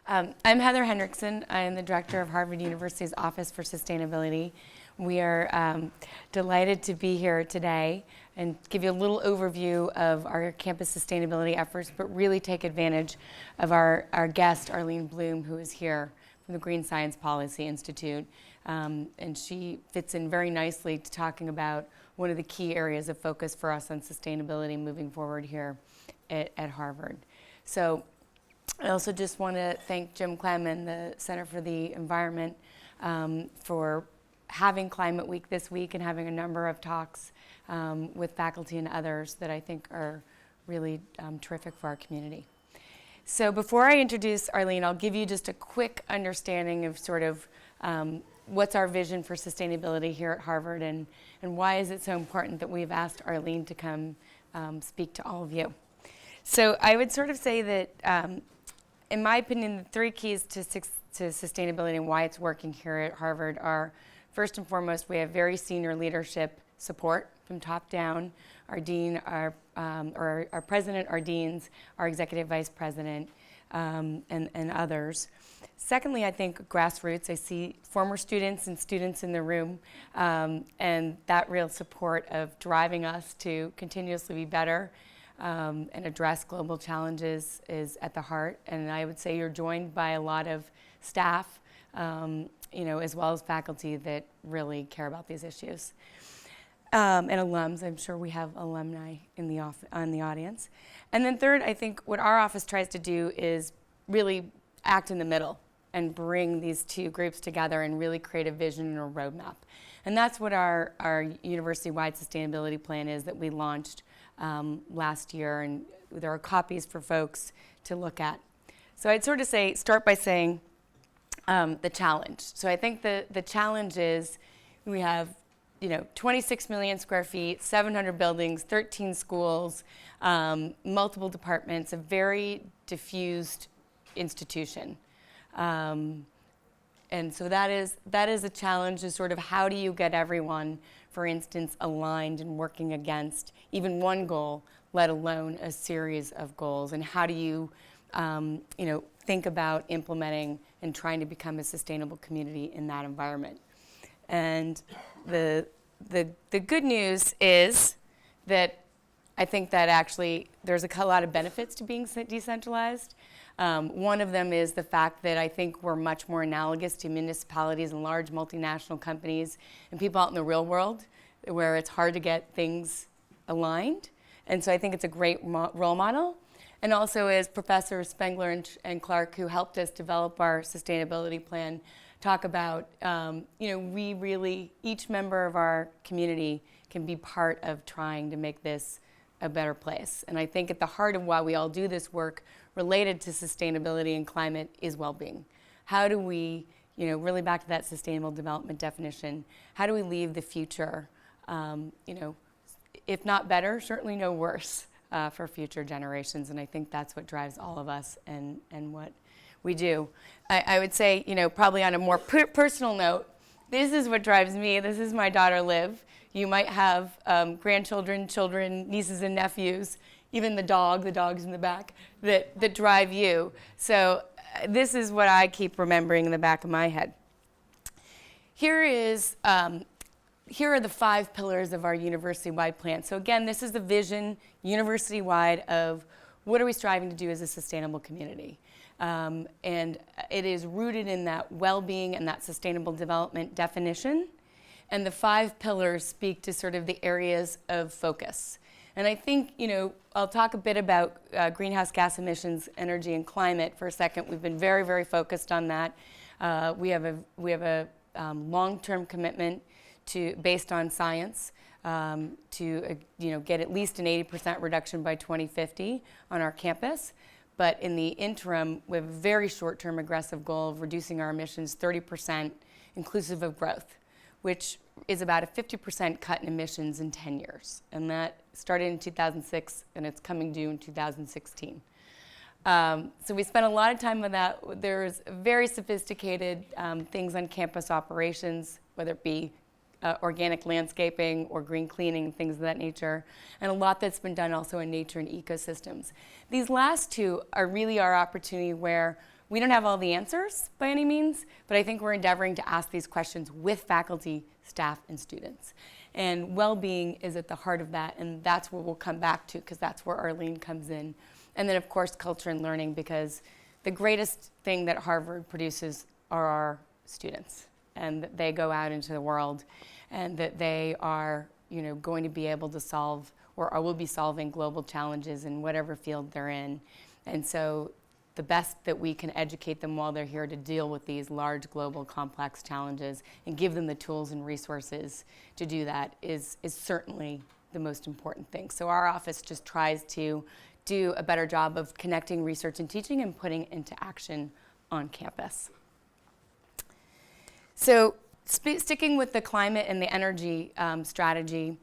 I'm Heather Henriksen. I am the director of Harvard University's Office for Sustainability. We are delighted to be here today and give you a little overview of our campus sustainability efforts, but really take advantage of our guest, Arlene Blum, who is here from the Green Science Policy Institute. And she fits in very nicely to talking about one of the key areas of focus for us on sustainability moving forward here at Harvard. So I also just want to thank Jim Clem and the Center for the Environment for having Climate Week this week and having a number of talks with faculty and others that I think are really terrific for our community. So before I introduce Arlene, I'll give you just a quick understanding of sort of what's our vision for sustainability here at Harvard and why is it so important that we've asked Arlene to come speak to all of you. So I would sort of say that in my opinion, the three keys to sustainability and why it's working here at Harvard are, first and foremost, we have very senior leadership support from top down. Our dean, our president, our deans, our executive vice president, and others. Secondly, I think grassroots. I see former students and students in the room, and that real support of driving us to continuously be better and address global challenges is at the heart. And I would say you're joined by a lot of staff, as well as faculty that really care about these issues. And alums, I'm sure we have alumni in the audience. And then third, I think what our office tries to do is really act in the middle and bring these two groups together and really create a vision and a roadmap. And that's what our university-wide sustainability plan is that we launched last year, and there are copies for folks to look at. So I'd sort of start by saying the challenge. So I think the challenge is we have 26 million square feet, 700 buildings, 13 schools, multiple departments, a very diffused institution. And so that is a challenge, is sort of how do you get everyone, for instance, aligned and working against even one goal, let alone a series of goals, and how do you think about implementing and trying to become a sustainable community in that environment. And the good news is that I think that actually there's a lot of benefits to being decentralized. One of them is the fact that I think we're much more analogous to municipalities and large multinational companies and people out in the real world where it's hard to get things aligned. And so I think it's a great role model. And also, as Professor Spengler and Clark, who helped us develop our sustainability plan, talk about, we really, each member of our community can be part of trying to make this a better place. And I think at the heart of why we all do this work related to sustainability and climate is well-being. How do we, really back to that sustainable development definition, how do we leave the future, if not better, certainly no worse for future generations? And I think that's what drives all of us and what we do. I would say, probably on a more personal note, this is what drives me. This is my daughter, Liv. You might have grandchildren, children, nieces and nephews, even the dogs in the back, that drive you. So this is what I keep remembering in the back of my head. Here are the 5 pillars of our university-wide plan. So again, this is the vision, university-wide, of what are we striving to do as a sustainable community. And it is rooted in that well-being and that sustainable development definition. And the 5 pillars speak to sort of the areas of focus. And I think, I'll talk a bit about greenhouse gas emissions, energy, and climate for a second. We've been very, very focused on that. We have a long-term commitment based on science to get at least an 80% reduction by 2050 on our campus. But in the interim, we have a very short-term aggressive goal of reducing our emissions 30% inclusive of growth, which is about a 50% cut in emissions in 10 years. And that started in 2006, and it's coming due in 2016. So we spent a lot of time on that. There's very sophisticated things on campus operations, whether it be organic landscaping or green cleaning, things of that nature, and a lot that's been done also in nature and ecosystems. These last two are really our opportunity where We don't have all the answers by any means, but I think we're endeavoring to ask these questions with faculty, staff, and students. And well-being is at the heart of that, and that's where we'll come back to, because that's where Arlene comes in. And then, of course, culture and learning, because the greatest thing that Harvard produces are our students, and that they go out into the world, and that they are, going to be able to solve, or will be solving global challenges in whatever field they're in. And so the best that we can educate them while they're here to deal with these large, global, complex challenges and give them the tools and resources to do that is certainly the most important thing. So our office just tries to do a better job of connecting research and teaching and putting it into action on campus. So sticking with the climate and the energy strategy,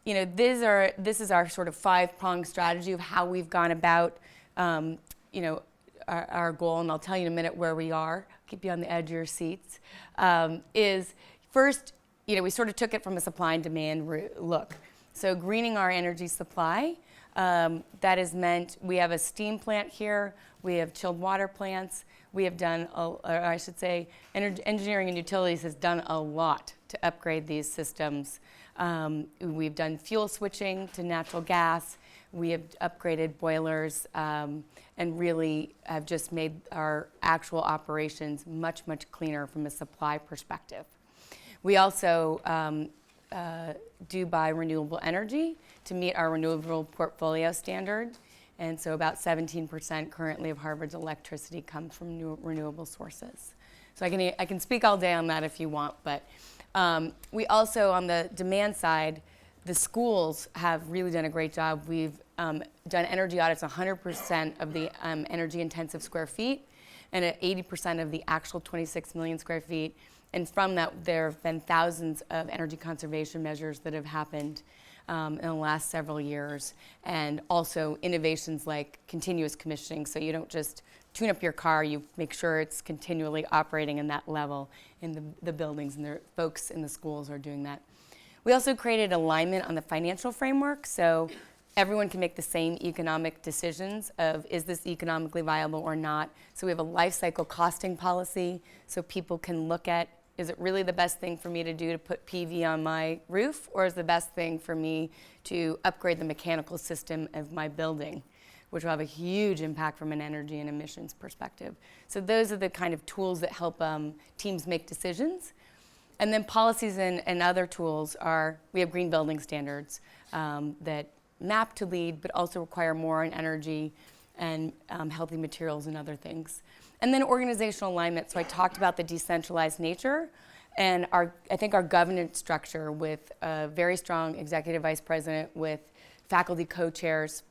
this is our sort of 5-pronged strategy of how we've gone about our goal, and I'll tell you in a minute where we are, keep you on the edge of your seats, is first, we sort of took it from a supply and demand look. So greening our energy supply, that has meant we have a steam plant here, we have chilled water plants, we have done, engineering and utilities has done a lot to upgrade these systems. We've done fuel switching to natural gas. We have upgraded boilers and really have just made our actual operations much, much cleaner from a supply perspective. We also do buy renewable energy to meet our renewable portfolio standard. And so about 17% currently of Harvard's electricity comes from renewable sources. So I can speak all day on that if you want, but we also, on the demand side, the schools have really done a great job. We've done energy audits 100% of the energy intensive square feet and at 80% of the actual 26 million square feet. And from that, there have been thousands of energy conservation measures that have happened in the last several years. And also innovations like continuous commissioning, so you don't just tune up your car, you make sure it's continually operating in that level in the buildings, and the folks in the schools are doing that. We also created alignment on the financial framework, so everyone can make the same economic decisions of is this economically viable or not. So we have a life cycle costing policy, so people can look at, is it really the best thing for me to do to put PV on my roof, or is the best thing for me to upgrade the mechanical system of my building, which will have a huge impact from an energy and emissions perspective. So those are the kind of tools that help teams make decisions. And then policies and other tools are, we have green building standards that map to LEED, but also require more on energy and healthy materials and other things. And then organizational alignment. So I talked about the decentralized nature and I think our governance structure with a very strong executive vice president with faculty co-chairs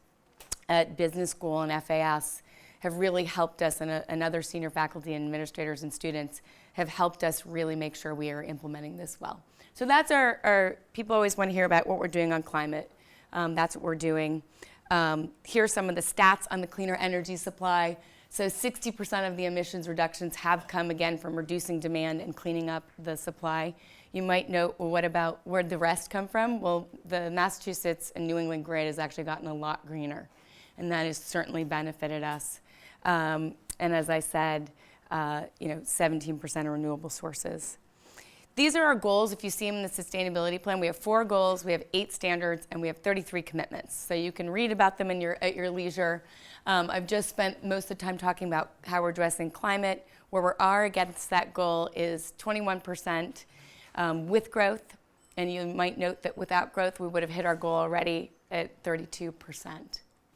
at business school and FAS have really helped us, and other senior faculty and administrators and students have helped us really make sure we are implementing this well. So that's our people always want to hear about what we're doing on climate. That's what we're doing. Here are some of the stats on the cleaner energy supply. So 60% of the emissions reductions have come again from reducing demand and cleaning up the supply. You might note, well, what about where'd the rest come from? Well, the Massachusetts and New England grid has actually gotten a lot greener, and that has certainly benefited us. And as I said, 17% are renewable sources. These are our goals. If you see them in the sustainability plan, we have 4 goals, we have 8 standards, and we have 33 commitments. So you can read about them at your leisure. I've just spent most of the time talking about how we're addressing climate. Where we are against that goal is 21% with growth. And you might note that without growth, we would have hit our goal already at 32%.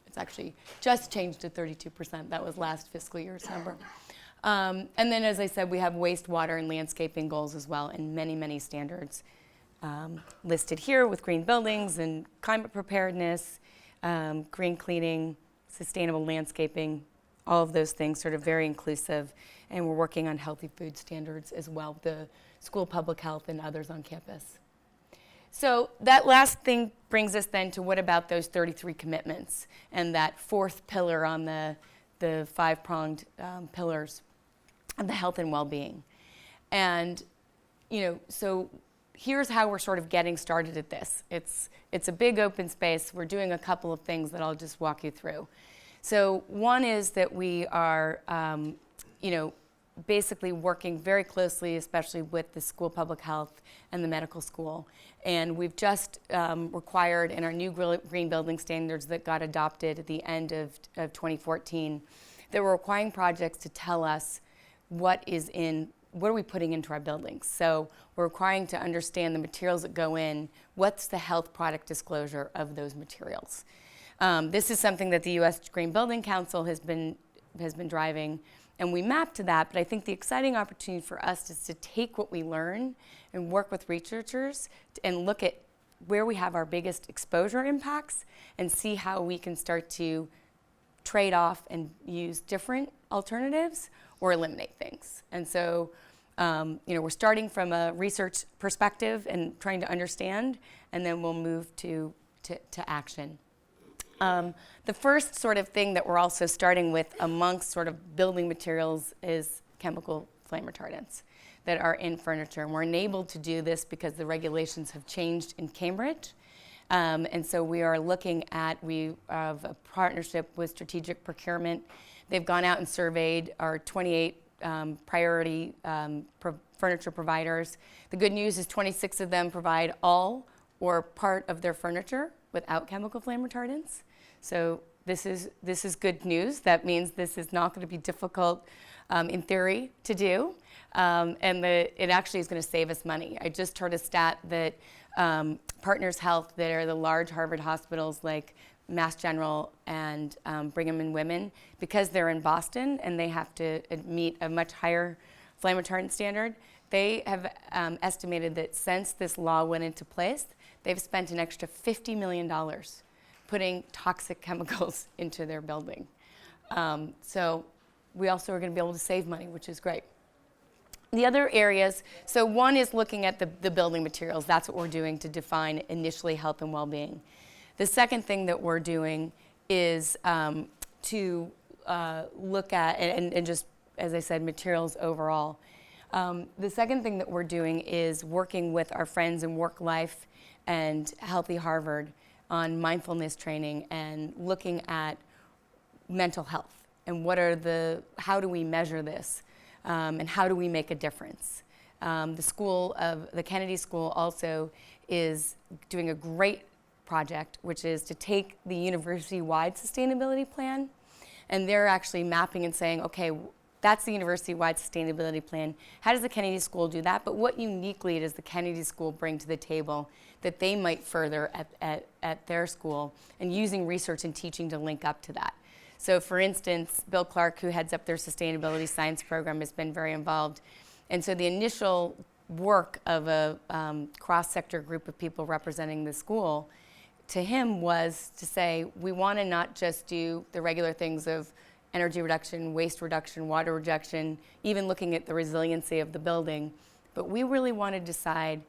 It's actually just changed to 32%. That was last fiscal year's number. And then, as I said, we have wastewater and landscaping goals as well, and many, many standards listed here with green buildings and climate preparedness, green cleaning, sustainable landscaping, all of those things sort of very inclusive. And we're working on healthy food standards as well, the school public health and others on campus. So that last thing brings us then to what about those 33 commitments and that 4th pillar on the 5-pronged pillars of the health and well-being. And, so here's how we're sort of getting started at this. It's a big open space. We're doing a couple of things that I'll just walk you through. So one is that we are, basically working very closely, especially with the school public health and the medical school. And we've just required in our new green building standards that got adopted at the end of 2014, that we're requiring projects to tell us what are we putting into our buildings. So we're requiring to understand the materials that go in, what's the health product disclosure of those materials. This is something that the U.S. Green Building Council has been driving, and we map to that, but I think the exciting opportunity for us is to take what we learn and work with researchers and look at where we have our biggest exposure impacts and see how we can start to trade off and use different alternatives or eliminate things. And so, we're starting from a research perspective and trying to understand, and then we'll move to action. The first sort of thing that we're also starting with amongst sort of building materials is chemical flame retardants that are in furniture. And we're enabled to do this because the regulations have changed in Cambridge. And so we are looking at, we have a partnership with Strategic Procurement. They've gone out and surveyed our 28 priority furniture providers. The good news is 26 of them provide all or part of their furniture without chemical flame retardants. So this is good news. That means this is not going to be difficult in theory to do, and it actually is going to save us money. I just heard a stat that Partners Health, that are the large Harvard hospitals like Mass General and Brigham and Women, because they're in Boston and they have to meet a much higher flame retardant standard, they have estimated that since this law went into place, they've spent an extra $50 million putting toxic chemicals into their building. So we also are going to be able to save money, which is great. The other areas, so one is looking at the building materials. That's what we're doing to define initially health and well-being. The second thing that we're doing is to look at, and just, as I said, materials overall. The second thing that we're doing is working with our friends in Work Life and Healthy Harvard on mindfulness training and looking at mental health and how do we measure this and how do we make a difference. The Kennedy School also is doing a great project, which is to take the university-wide sustainability plan, and they're actually mapping and saying, okay, that's the university-wide sustainability plan. How does the Kennedy School do that? But what uniquely does the Kennedy School bring to the table that they might further at their school, and using research and teaching to link up to that? So for instance, Bill Clark, who heads up their sustainability science program, has been very involved. And so the initial work of a cross-sector group of people representing the school to him was to say, we want to not just do the regular things of energy reduction, waste reduction, water reduction, even looking at the resiliency of the building, but we really want to decide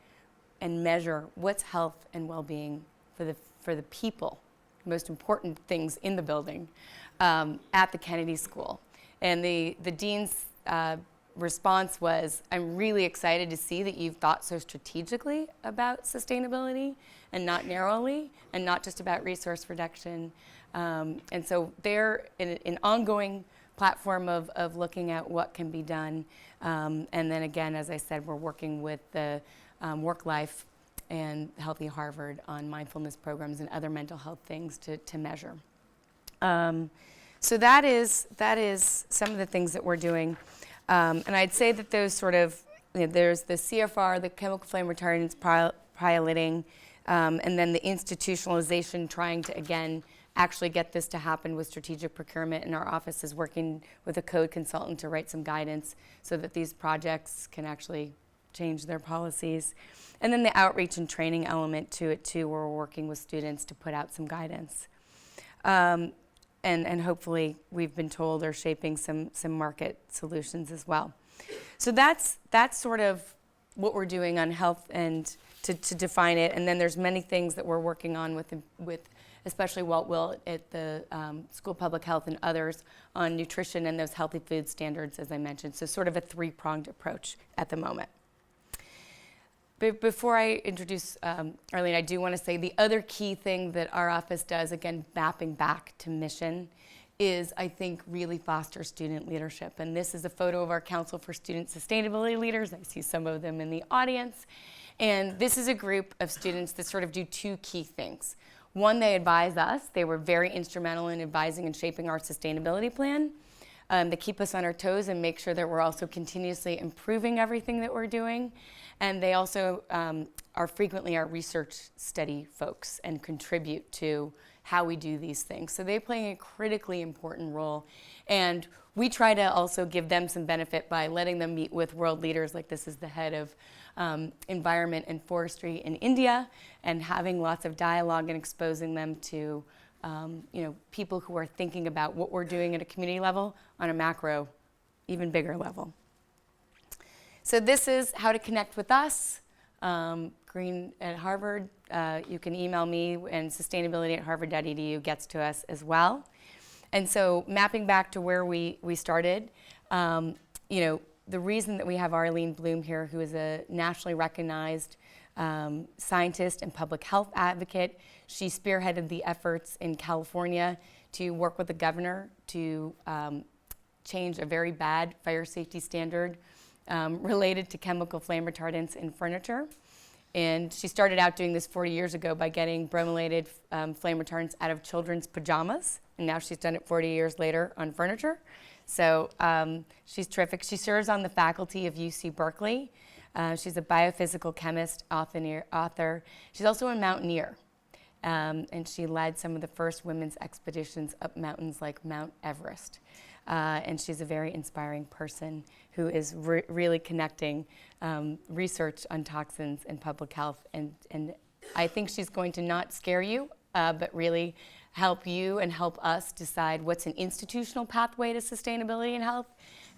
and measure what's health and well-being for the people, most important things in the building, at the Kennedy School. And the dean's response was, I'm really excited to see that you've thought so strategically about sustainability and not narrowly, and not just about resource reduction. And so they're in an ongoing platform of looking at what can be done. And then again, as I said, we're working with the Work Life and Healthy Harvard on mindfulness programs and other mental health things to measure. So that is some of the things that we're doing. And I'd say that those sort of, there's the CFR, the chemical flame retardants piloting, and then the institutionalization, trying to, again, actually get this to happen with strategic procurement. And our office is working with a code consultant to write some guidance so that these projects can actually change their policies. And then the outreach and training element to it too, where we're working with students to put out some guidance. And hopefully, we've been told, are shaping some market solutions as well. So that's sort of what we're doing on health and to define it. And then there's many things that we're working on with especially Walt Will at the School of Public Health and others on nutrition and those healthy food standards, as I mentioned. So sort of a three-pronged approach at the moment. But before I introduce Arlene, I do want to say the other key thing that our office does, again, mapping back to mission, is, I think, really foster student leadership. And this is a photo of our Council for Student Sustainability Leaders. I see some of them in the audience. And this is a group of students that sort of do two key things. One, they advise us. They were very instrumental in advising and shaping our sustainability plan. They keep us on our toes and make sure that we're also continuously improving everything that we're doing. And they also are frequently our research study folks and contribute to how we do these things. So they play a critically important role. And we try to also give them some benefit by letting them meet with world leaders, like this is the head of environment and forestry in India, and having lots of dialogue and exposing them to people who are thinking about what we're doing at a community level on a macro, even bigger level. So this is how to connect with us. Green at Harvard, you can email me, and sustainability@harvard.edu gets to us as well. And so mapping back to where we started, the reason that we have Arlene Blum here, who is a nationally recognized scientist and public health advocate. She spearheaded the efforts in California to work with the governor to change a very bad fire safety standard related to chemical flame retardants in furniture. And she started out doing this 40 years ago by getting brominated flame retardants out of children's pajamas. And now she's done it 40 years later on furniture. So she's terrific. She serves on the faculty of UC Berkeley. She's a biophysical chemist, author. She's also a mountaineer. And she led some of the first women's expeditions up mountains like Mount Everest. And she's a very inspiring person who is really connecting research on toxins and public health. And I think she's going to not scare you, but really help you and help us decide what's an institutional pathway to sustainability and health,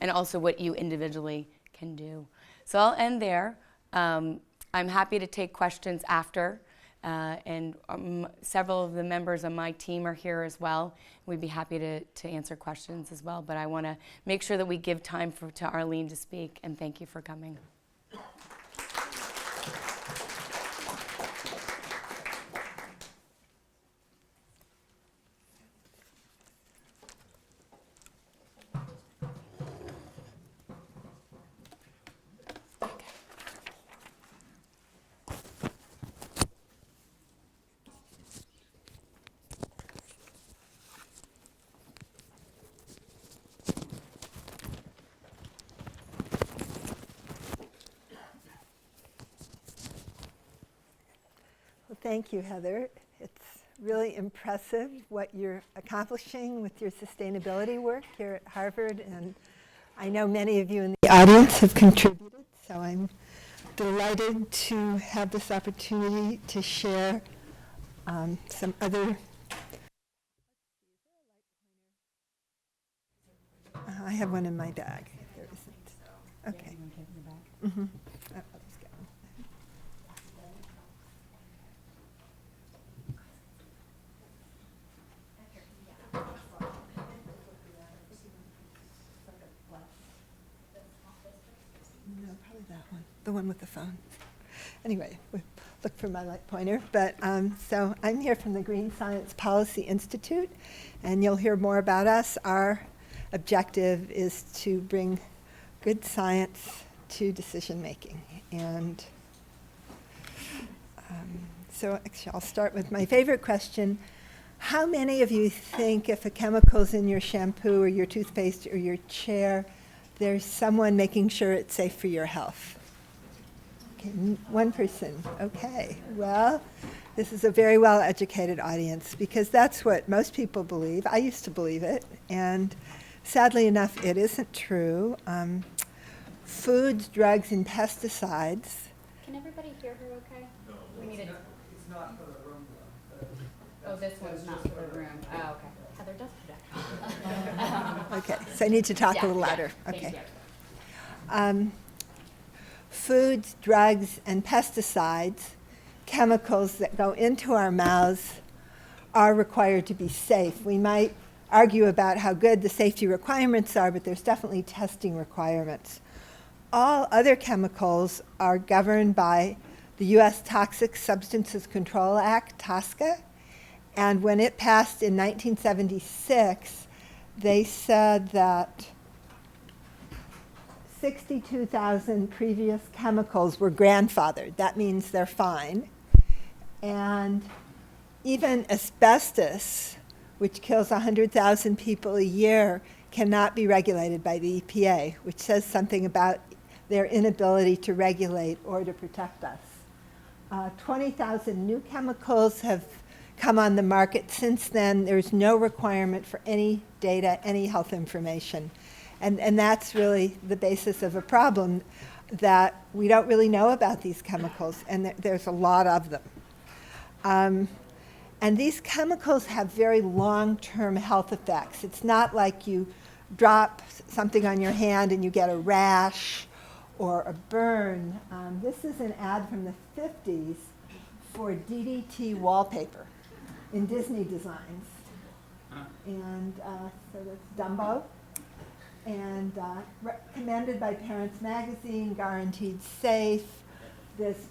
and also what you individually can do. So I'll end there. I'm happy to take questions after. And several of the members on my team are here as well. We'd be happy to answer questions as well, but I want to make sure that we give time to Arlene to speak, and thank you for coming. Thank you, Heather. It's really impressive what you're accomplishing with your sustainability work here at Harvard, and I know many of you in the audience have contributed, so I'm delighted to have this opportunity to share some other. I have one in my bag. There isn't. Okay. Mm-hmm. I'll just get one. No, probably that one, the one with the phone. Anyway, we'll look for my light pointer. But so I'm here from the Green Science Policy Institute, and you'll hear more about us. Our objective is to bring good science to decision making. And so actually I'll start with my favorite question. How many of you think if a chemical's in your shampoo or your toothpaste or your chair, there's someone making sure it's safe for your health? Okay, one person. Okay, well, this is a very well-educated audience because that's what most people believe. I used to believe it, and sadly enough, it isn't true. Foods, drugs, and pesticides. Can everybody hear her okay? No, we need it's not for the room. Oh, this one's not for the room. Oh, okay. Heather does project. Okay, so I need to talk a little louder. Okay. Foods, drugs, and pesticides, chemicals that go into our mouths, are required to be safe. We might argue about how good the safety requirements are, but there's definitely testing requirements. All other chemicals are governed by the U.S. Toxic Substances Control Act, TSCA, and when it passed in 1976, they said that 62,000 previous chemicals were grandfathered. That means they're fine. And even asbestos, which kills 100,000 people a year, cannot be regulated by the EPA, which says something about their inability to regulate or to protect us. 20,000 new chemicals have come on the market since then. There's no requirement for any data, any health information. And that's really the basis of a problem, that we don't really know about these chemicals, and there's a lot of them. And these chemicals have very long-term health effects. It's not like you drop something on your hand and you get a rash or a burn. This is an ad from the 50s for DDT wallpaper in Disney designs. And so that's Dumbo. And recommended by Parents Magazine, guaranteed safe. This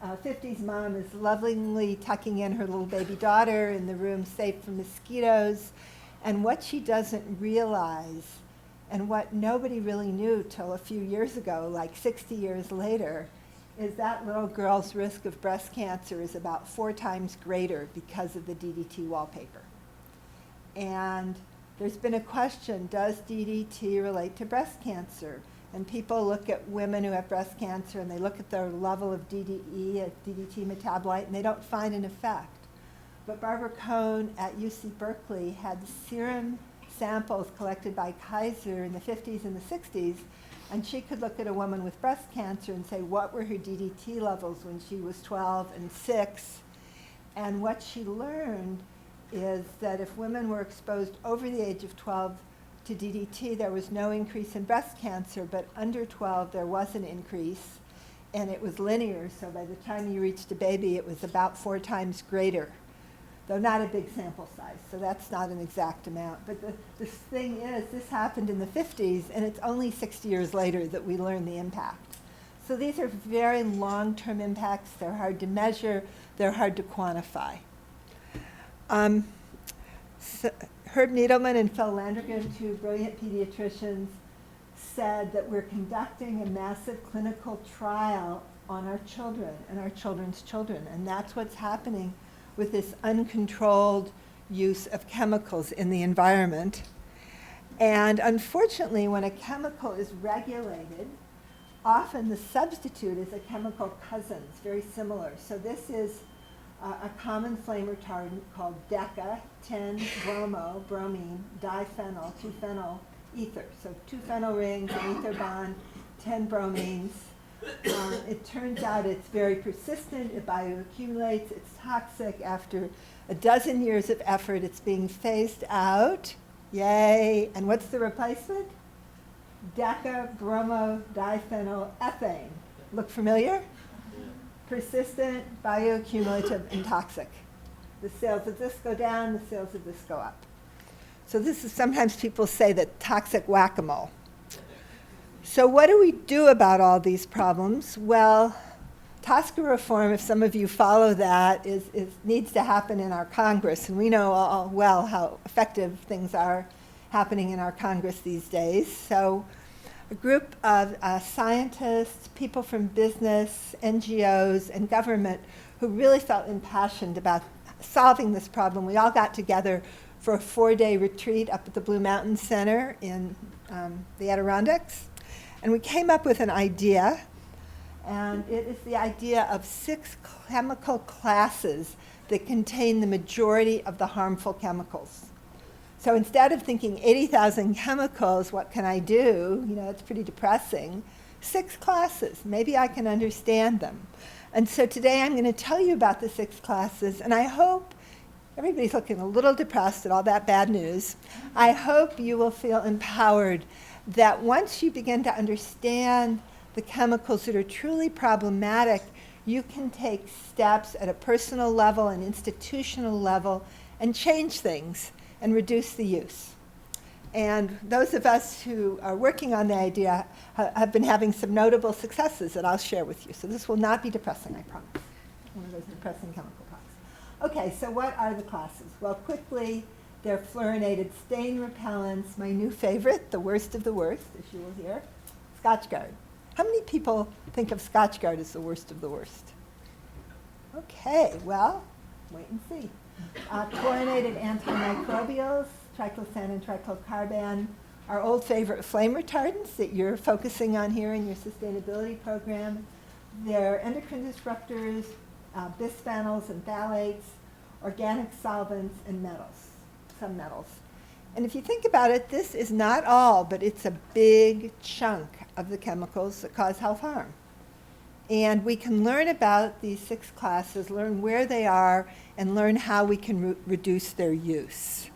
50s mom is lovingly tucking in her little baby daughter in the room, safe from mosquitoes. And what she doesn't realize, and what nobody really knew till a few years ago, like 60 years later, is that little girl's risk of breast cancer is about 4 times greater because of the DDT wallpaper. And there's been a question, does DDT relate to breast cancer? And people look at women who have breast cancer and they look at their level of DDE, a DDT metabolite, and they don't find an effect. But Barbara Cohn at UC Berkeley had serum samples collected by Kaiser in the 50s and the 60s, and she could look at a woman with breast cancer and say what were her DDT levels when she was 12 and 6. And what she learned is that if women were exposed over the age of 12 to DDT, there was no increase in breast cancer, but under 12 there was an increase, and it was linear, so by the time you reached a baby it was about 4 times greater, though not a big sample size, so that's not an exact amount. But the thing is, this happened in the 50s, and it's only 60 years later that we learn the impact. So these are very long-term impacts. They're hard to measure. They're hard to quantify. So Herb Needleman and Phil Landrigan, 2 brilliant pediatricians, said that we're conducting a massive clinical trial on our children and our children's children, and that's what's happening with this uncontrolled use of chemicals in the environment. And unfortunately, when a chemical is regulated, often the substitute is a chemical cousin. It's very similar. So this is a common flame retardant called DECA, 10-bromo-bromine diphenyl 2-phenyl ether. So 2 phenyl rings, an ether bond, 10 bromines. It turns out it's very persistent, it bioaccumulates, it's toxic. After a dozen years of effort, it's being phased out. Yay! And what's the replacement? Deca-bromo-diphenyl ethane. Look familiar? Persistent, bioaccumulative, and toxic. The sales of this go down, the sales of this go up. So this is, sometimes people say that toxic whack-a-mole. So what do we do about all these problems? Well, TSCA reform, if some of you follow that, needs to happen in our Congress. And we know all well how effective things are happening in our Congress these days. So a group of scientists, people from business, NGOs, and government who really felt impassioned about solving this problem. We all got together for a 4-day retreat up at the Blue Mountain Center in the Adirondacks. And we came up with an idea, and it is the idea of 6 chemical classes that contain the majority of the harmful chemicals. So instead of thinking 80,000 chemicals, what can I do? You know, it's pretty depressing. 6 classes, maybe I can understand them. And so today I'm going to tell you about the 6 classes, and I hope, everybody's looking a little depressed at all that bad news. I hope you will feel empowered that once you begin to understand the chemicals that are truly problematic, you can take steps at a personal level and institutional level and change things and reduce the use. And those of us who are working on the idea have been having some notable successes that I'll share with you. So this will not be depressing, I promise. One of those depressing chemical talks. Okay, so what are the classes? Well, quickly, They're fluorinated stain repellents. My new favorite, the worst of the worst, as you will hear, Scotchgard. How many people think of Scotchgard as the worst of the worst? Okay, well, wait and see. Chlorinated antimicrobials, triclosan and triclocarban, our old favorite flame retardants that you're focusing on here in your sustainability program. They're endocrine disruptors, bisphenols and phthalates, organic solvents, and metals, some metals. And if you think about it, this is not all, but it's a big chunk of the chemicals that cause health harm. And we can learn about these 6 classes, learn where they are, and learn how we can reduce their use.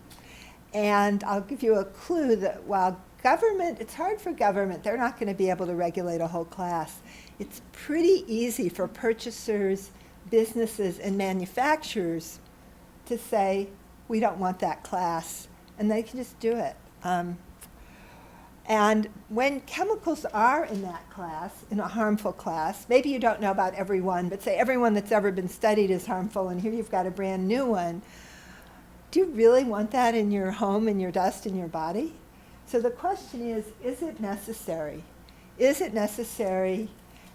And I'll give you a clue that while government, it's hard for government, they're not going to be able to regulate a whole class. It's pretty easy for purchasers, businesses, and manufacturers to say, we don't want that class, and they can just do it. And when chemicals are in that class, in a harmful class, maybe you don't know about every one, but say everyone that's ever been studied is harmful, and here you've got a brand new one. Do you really want that in your home, in your dust, in your body? So the question is it necessary? Is it necessary,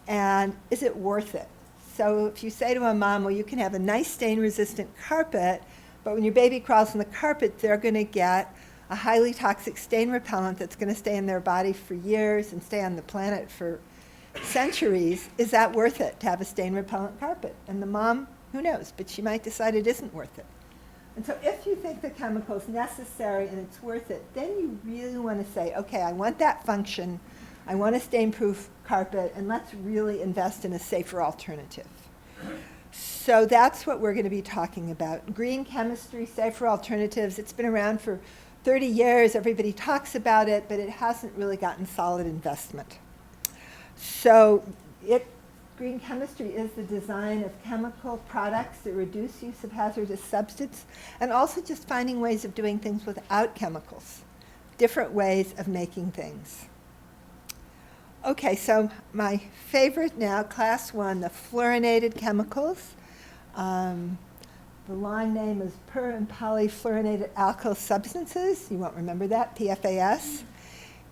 and is it worth it? So if you say to a mom, well, you can have a nice stain-resistant carpet, but when your baby crawls on the carpet, they're going to get a highly toxic stain repellent that's going to stay in their body for years and stay on the planet for centuries. Is that worth it to have a stain repellent carpet? And the mom, who knows, but she might decide it isn't worth it. And so if you think the chemical is necessary and it's worth it, then you really want to say, okay, I want that function, I want a stain-proof carpet, and let's really invest in a safer alternative. So that's what we're going to be talking about. Green chemistry, safer alternatives. It's been around for 30 years. Everybody talks about it, but it hasn't really gotten solid investment. So green chemistry is the design of chemical products that reduce use of hazardous substances, and also just finding ways of doing things without chemicals, different ways of making things. Okay, so my favorite now, class 1, the fluorinated chemicals. The long name is per and polyfluorinated alkyl substances. You won't remember that, PFAS.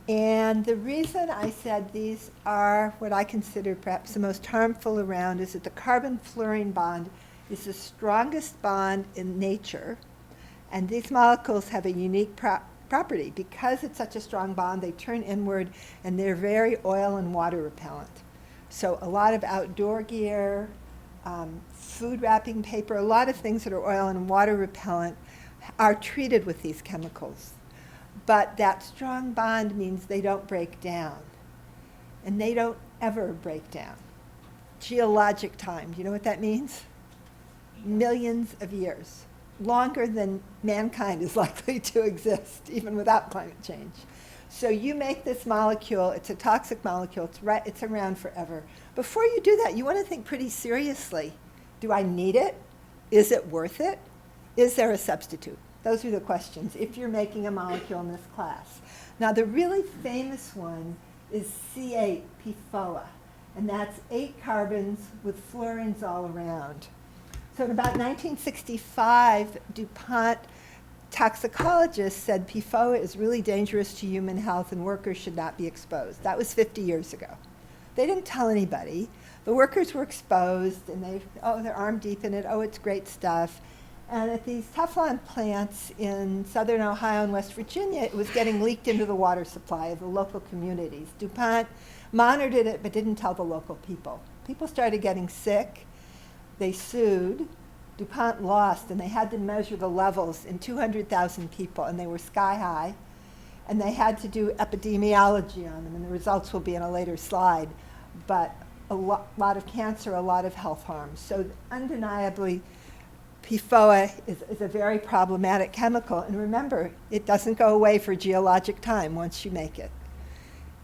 And the reason I said these are what I consider perhaps the most harmful around is that the carbon-fluorine bond is the strongest bond in nature. And these molecules have a unique property. Because it's such a strong bond, they turn inward, and they're very oil and water repellent. So a lot of outdoor gear, food wrapping paper, a lot of things that are oil and water repellent are treated with these chemicals. But that strong bond means they don't break down. And they don't ever break down. Geologic time, do you know what that means? Millions of years. Longer than mankind is likely to exist, even without climate change. So you make this molecule, it's a toxic molecule, it's around forever. Before you do that, you want to think pretty seriously. Do I need it? Is it worth it? Is there a substitute? Those are the questions if you're making a molecule in this class. Now the really famous one is C8, PFOA, and that's 8 carbons with fluorines all around. So in about 1965, DuPont toxicologists said PFOA is really dangerous to human health and workers should not be exposed. That was 50 years ago. They didn't tell anybody. The workers were exposed, and they're arm deep in it. Oh, it's great stuff. And at these Teflon plants in southern Ohio and West Virginia, it was getting leaked into the water supply of the local communities. DuPont monitored it, but didn't tell the local people. People started getting sick. They sued. DuPont lost, and they had to measure the levels in 200,000 people, and they were sky high. And they had to do epidemiology on them, and the results will be in a later slide. But a lot of cancer, a lot of health harm. So undeniably, PFOA is a very problematic chemical. And remember, it doesn't go away for geologic time once you make it.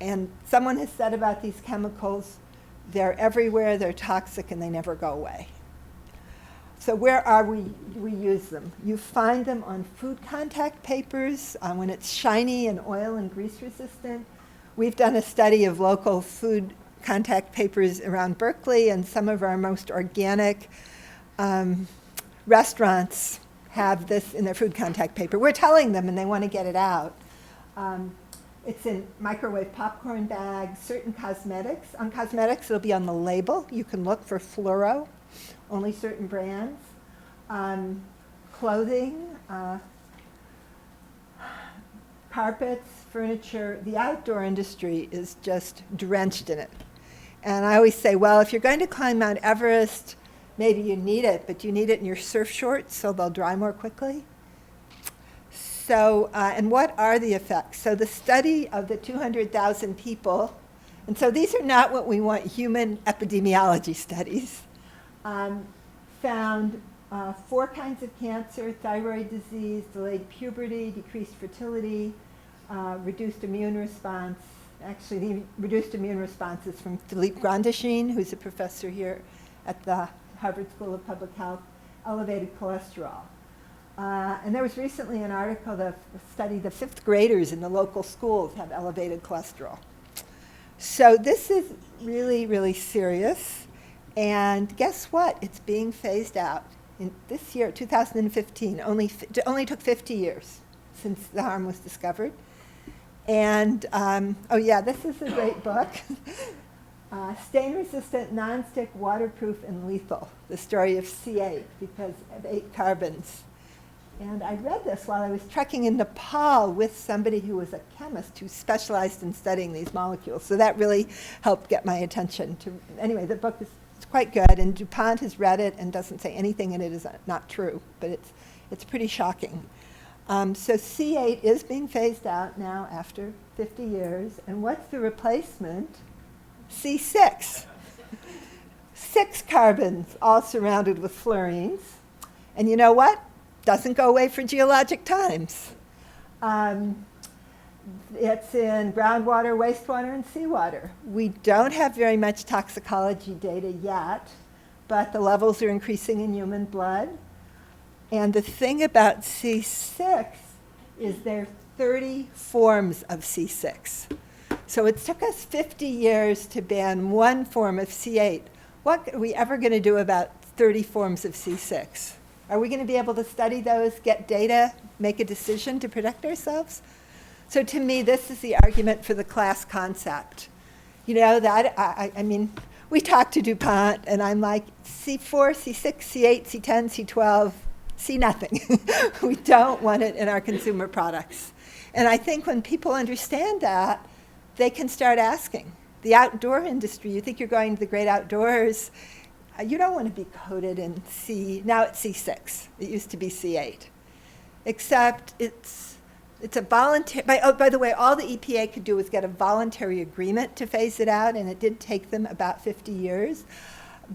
And someone has said about these chemicals, they're everywhere, they're toxic, and they never go away. So where are we use them? You find them on food contact papers when it's shiny and oil and grease resistant. We've done a study of local food contact papers around Berkeley, and some of our most organic restaurants have this in their food contact paper. We're telling them and they want to get it out. It's in microwave popcorn bags, certain cosmetics. On cosmetics, it'll be on the label. You can look for fluoro, only certain brands. Clothing, carpets, furniture. The outdoor industry is just drenched in it. And I always say, well, if you're going to climb Mount Everest, maybe you need it, but you need it in your surf shorts so they'll dry more quickly. So, and what are the effects? So the study of the 200,000 people, and so these are not what we want human epidemiology studies, found 4 kinds of cancer: thyroid disease, delayed puberty, decreased fertility, reduced immune response. Actually, the reduced immune response is from Philippe Grandishin, who's a professor here at the Harvard School of Public Health, elevated cholesterol. And there was recently an article that studied the 5th graders in the local schools have elevated cholesterol. So this is really, really serious. And guess what? It's being phased out. In this year, 2015, it only took 50 years since the harm was discovered. And, oh yeah, this is a great book. Stain-resistant, non-stick, waterproof, and lethal. The story of C8, because of 8 carbons. And I read this while I was trekking in Nepal with somebody who was a chemist who specialized in studying these molecules. So that really helped get my attention. Anyway, the book is quite good, and DuPont has read it and doesn't say anything in it is not true, but it's pretty shocking. So C8 is being phased out now after 50 years. And what's the replacement? C6. 6 carbons, all surrounded with fluorines. And you know what? Doesn't go away for geologic times. It's in groundwater, wastewater, and seawater. We don't have very much toxicology data yet, but the levels are increasing in human blood. And the thing about C6 is there are 30 forms of C6. So it took us 50 years to ban 1 form of C8. What are we ever going to do about 30 forms of C6? Are we going to be able to study those, get data, make a decision to protect ourselves? So to me, this is the argument for the class concept. You know, that I mean, we talked to DuPont, and I'm like, C4, C6, C8, C10, C12, C nothing. We don't want it in our consumer products. And I think when people understand that, they can start asking. The outdoor industry, you think you're going to the great outdoors, you don't want to be coated in C, now it's C6. It used to be C8. Except it's a voluntary, by the way, all the EPA could do was get a voluntary agreement to phase it out, and it did take them about 50 years.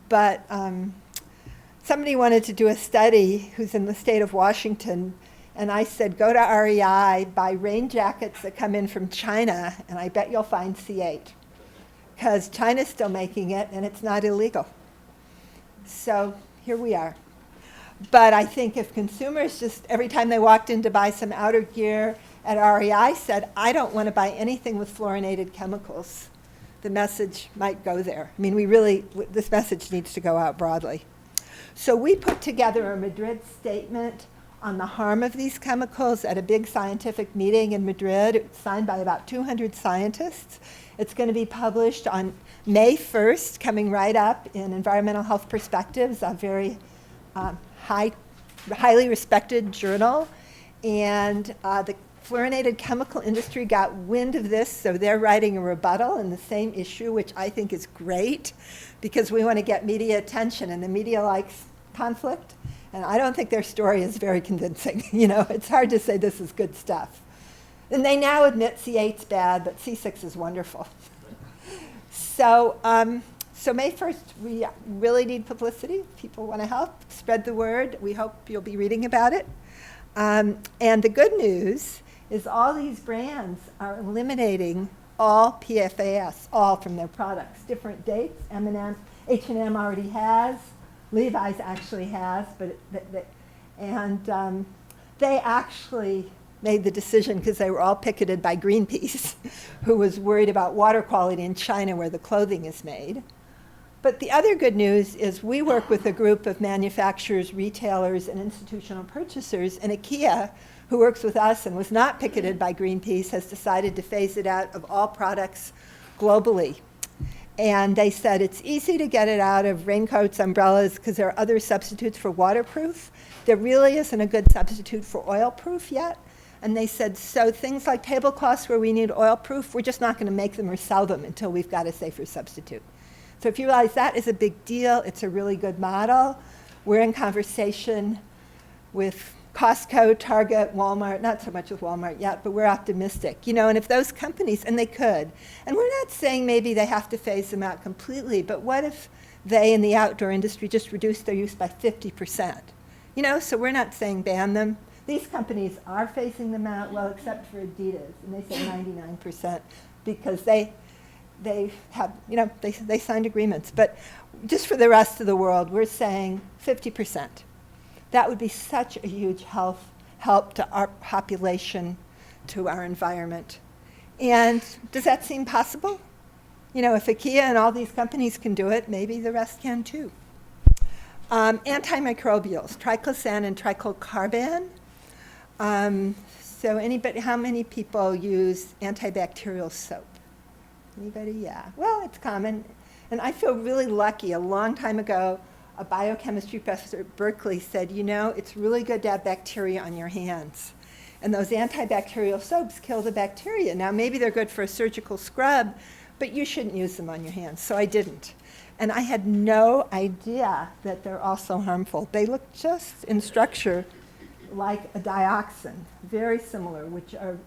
But somebody wanted to do a study who's in the state of Washington, and I said, go to REI, buy rain jackets that come in from China, and I bet you'll find C8. Because China's still making it, and it's not illegal. So here we are. But I think if consumers just, every time they walked in to buy some outer gear at REI, said, I don't want to buy anything with fluorinated chemicals, the message might go there. I mean, this message needs to go out broadly. So we put together a Madrid statement on the harm of these chemicals at a big scientific meeting in Madrid. It was signed by about 200 scientists. It's going to be published on May 1st, coming right up in Environmental Health Perspectives, a very highly respected journal. And the fluorinated chemical industry got wind of this, so they're writing a rebuttal in the same issue, which I think is great, because we want to get media attention, and the media likes conflict. And I don't think their story is very convincing. You know, it's hard to say this is good stuff. And they now admit C8's bad, but C6 is wonderful. So May 1st, we really need publicity. People want to help, spread the word. We hope you'll be reading about it. And the good news is all these brands are eliminating all PFAS, all from their products. Different dates. H&M already has. Levi's actually has, they actually made the decision because they were all picketed by Greenpeace, who was worried about water quality in China where the clothing is made. But the other good news is we work with a group of manufacturers, retailers, and institutional purchasers, and IKEA, who works with us and was not picketed by Greenpeace, has decided to phase it out of all products globally. And they said it's easy to get it out of raincoats, umbrellas, because there are other substitutes for waterproof. There really isn't a good substitute for oil-proof yet. And they said, so things like tablecloths where we need oil-proof, we're just not going to make them or sell them until we've got a safer substitute. So if you realize that is a big deal, it's a really good model. We're in conversation with Costco, Target, Walmart, not so much with Walmart yet, but we're optimistic. You know, and if those companies, and they could, and we're not saying maybe they have to phase them out completely, but what if they in the outdoor industry just reduce their use by 50%? You know, so we're not saying ban them. These companies are phasing them out, well, except for Adidas, and they say 99% because they have, you know, they signed agreements. But just for the rest of the world, we're saying 50%. That would be such a huge help to our population, to our environment. And does that seem possible? You know, if IKEA and all these companies can do it, maybe the rest can too. Antimicrobials, triclosan and tricolcarban. So anybody, how many people use antibacterial soap? Anybody? Yeah. Well, it's common. And I feel really lucky. A long time ago, a biochemistry professor at Berkeley said, you know, it's really good to have bacteria on your hands. And those antibacterial soaps kill the bacteria. Now, maybe they're good for a surgical scrub, but you shouldn't use them on your hands. So I didn't. And I had no idea that they're also harmful. They look just in structure like a dioxin, very similar, which are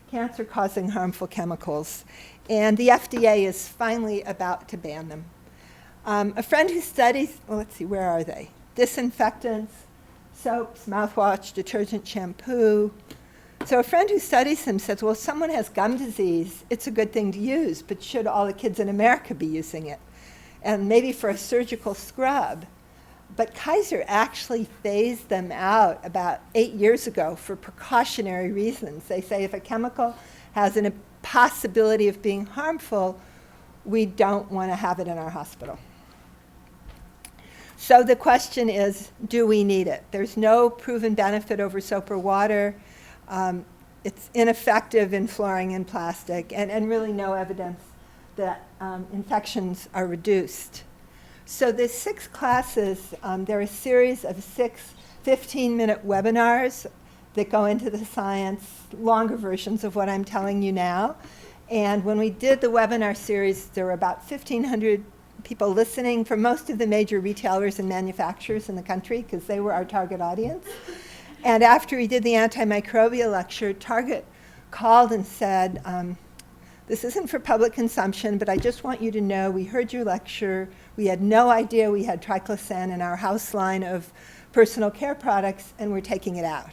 cancer-causing harmful chemicals. And the FDA is finally about to ban them. A friend who studies, well, let's see, where are they? Disinfectants, soaps, mouthwash, detergent, shampoo. So a friend who studies them says, well, if someone has gum disease, it's a good thing to use, but should all the kids in America be using it? And maybe for a surgical scrub. But Kaiser actually phased them out about 8 years ago for precautionary reasons. They say if a chemical has a possibility of being harmful, we don't want to have it in our hospital. So the question is, do we need it? There's no proven benefit over soap or water. It's ineffective in flooring and plastic, and really no evidence that infections are reduced. So there's 6 classes. There are a series of 6 15-minute webinars that go into the science, longer versions of what I'm telling you now. And when we did the webinar series, there were about 1,500 people listening from most of the major retailers and manufacturers in the country, because they were our target audience. And after we did the antimicrobial lecture, Target called and said, this isn't for public consumption, but I just want you to know we heard your lecture. We had no idea we had triclosan in our house line of personal care products, and we're taking it out.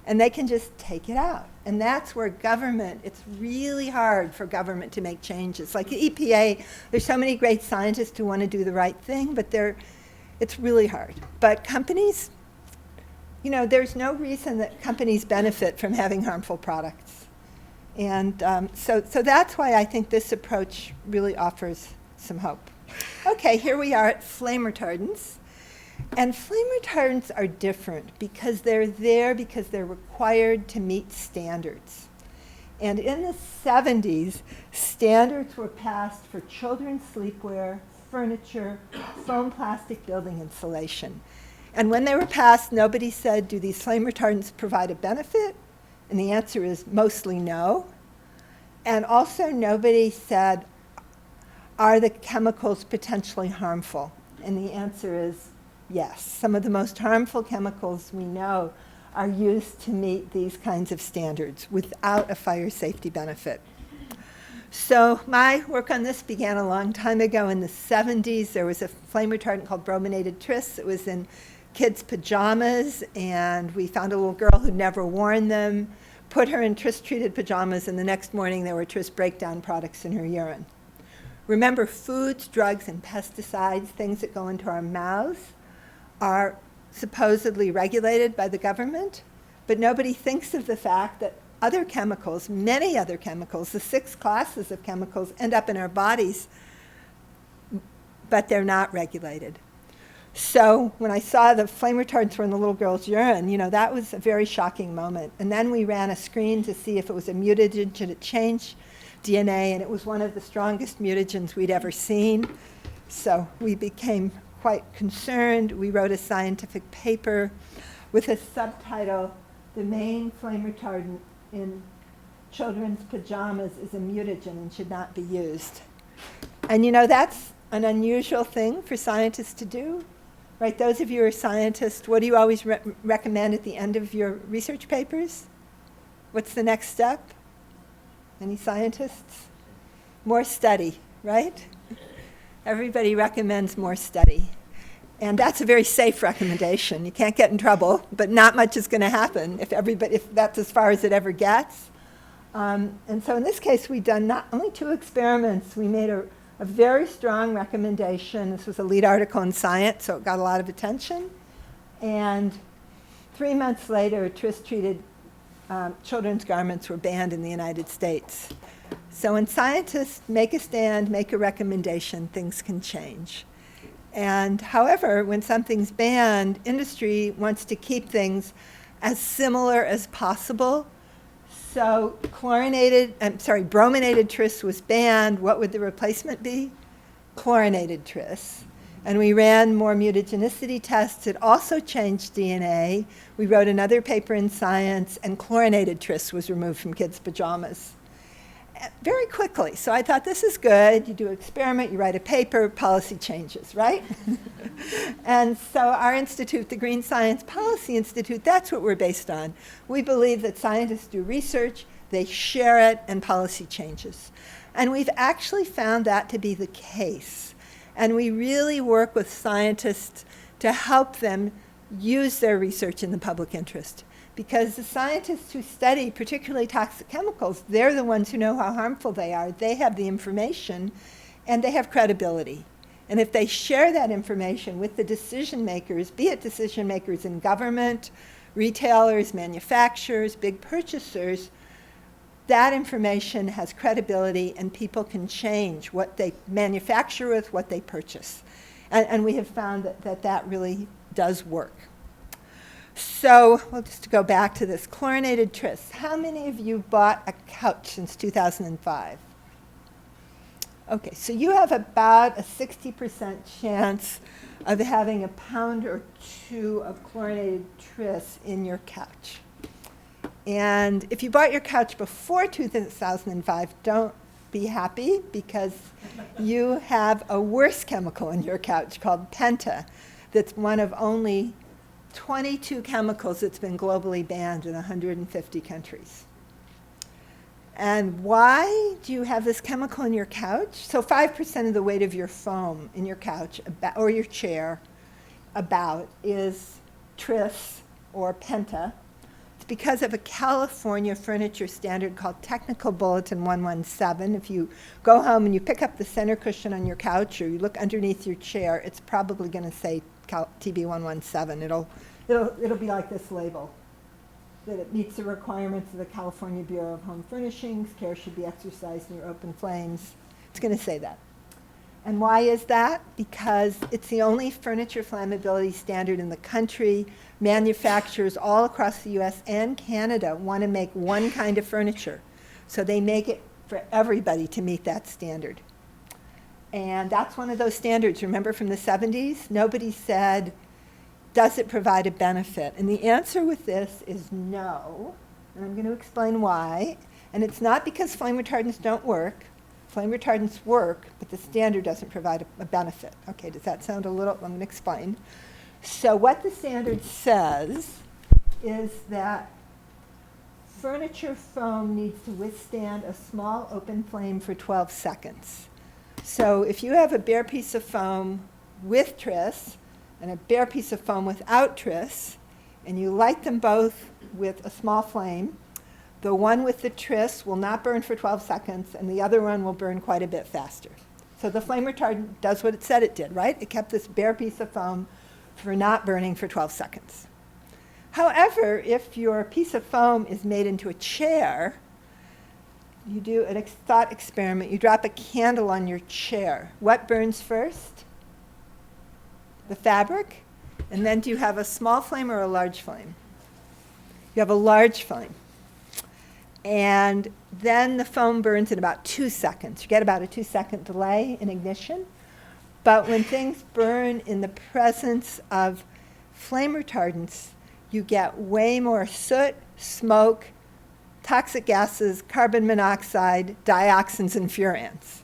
And they can just take it out. And that's where government, it's really hard for government to make changes. Like the EPA, there's so many great scientists who want to do the right thing, but it's really hard. But companies, you know, there's no reason that companies benefit from having harmful products. And so that's why I think this approach really offers some hope. Okay, here we are at flame retardants. And flame retardants are different because they're there because they're required to meet standards. And in the 70s, standards were passed for children's sleepwear, furniture, foam plastic building insulation. And when they were passed, nobody said, do these flame retardants provide a benefit? And the answer is mostly no. And also nobody said, are the chemicals potentially harmful? And the answer is yes. Some of the most harmful chemicals we know are used to meet these kinds of standards without a fire safety benefit. So my work on this began a long time ago in the 70s. There was a flame retardant called Brominated tris. It was in kids' pajamas, and we found a little girl who'd never worn them, put her in tris-treated pajamas, and the next morning there were tris breakdown products in her urine. Remember, foods, drugs, and pesticides, things that go into our mouths, are supposedly regulated by the government, but nobody thinks of the fact that other chemicals, many other chemicals, the 6 classes of chemicals, end up in our bodies but they're not regulated. So when I saw the flame retardants were in the little girl's urine, that was a very shocking moment. And then we ran a screen to see if it was a mutagen, should it change DNA, and it was one of the strongest mutagens we'd ever seen. So we became quite concerned. We wrote a scientific paper with a subtitle, "The main flame retardant in children's pajamas is a mutagen and should not be used." And that's an unusual thing for scientists to do, right? Those of you who are scientists, what do you always recommend at the end of your research papers? What's the next step? Any scientists? More study, right? Everybody recommends more study. And that's a very safe recommendation. You can't get in trouble, but not much is going to happen if that's as far as it ever gets. And so in this case, we've done not only 2 experiments. We made a very strong recommendation. This was a lead article in Science, so it got a lot of attention. And 3 months later, tris-treated children's garments were banned in the United States. So when scientists make a stand, make a recommendation, things can change. And however, when something's banned, industry wants to keep things as similar as possible. So brominated tris was banned. What would the replacement be? Chlorinated tris. And we ran more mutagenicity tests. It also changed DNA. We wrote another paper in Science, and chlorinated tris was removed from kids' pajamas very quickly. So I thought, this is good. You do an experiment, you write a paper, policy changes, right? And so our institute, the Green Science Policy Institute, that's what we're based on. We believe that scientists do research, they share it, and policy changes. And we've actually found that to be the case. And we really work with scientists to help them use their research in the public interest. Because the scientists who study particularly toxic chemicals, they're the ones who know how harmful they are. They have the information, and they have credibility. And if they share that information with the decision makers, be it decision makers in government, retailers, manufacturers, big purchasers, that information has credibility, and people can change what they manufacture with, what they purchase. And we have found that really does work. So, well, just to go back to this, chlorinated tris. How many of you bought a couch since 2005? Okay, so you have about a 60% chance of having a pound or 2 of chlorinated tris in your couch. And if you bought your couch before 2005, don't be happy, because you have a worse chemical in your couch called penta that's one of only 22 chemicals that's been globally banned in 150 countries. And why do you have this chemical in your couch? So 5% of the weight of your foam in your couch or your chair is tris or penta. It's because of a California furniture standard called Technical Bulletin 117. If you go home and you pick up the center cushion on your couch, or you look underneath your chair, it's probably going to say TB 117. It'll be like this label, that it meets the requirements of the California Bureau of Home Furnishings. Care should be exercised near open flames. It's going to say that. And why is that? Because it's the only furniture flammability standard in the country. Manufacturers all across the US and Canada want to make one kind of furniture. So they make it for everybody to meet that standard. And that's one of those standards, remember, from the 70s? Nobody said, does it provide a benefit? And the answer with this is no. And I'm going to explain why. And it's not because flame retardants don't work. Flame retardants work, but the standard doesn't provide a benefit. Okay, does that sound a little? I'm going to explain. So what the standard says is that furniture foam needs to withstand a small open flame for 12 seconds. So if you have a bare piece of foam with tris and a bare piece of foam without tris, and you light them both with a small flame, the one with the tris will not burn for 12 seconds, and the other one will burn quite a bit faster. So the flame retardant does what it said it did, right? It kept this bare piece of foam for not burning for 12 seconds. However, if your piece of foam is made into a chair, you do a thought experiment. You drop a candle on your chair. What burns first? The fabric? And then do you have a small flame or a large flame? You have a large flame. And then the foam burns in about 2 seconds. You get about a 2-second delay in ignition. But when things burn in the presence of flame retardants, you get way more soot, smoke, toxic gases, carbon monoxide, dioxins, and furans.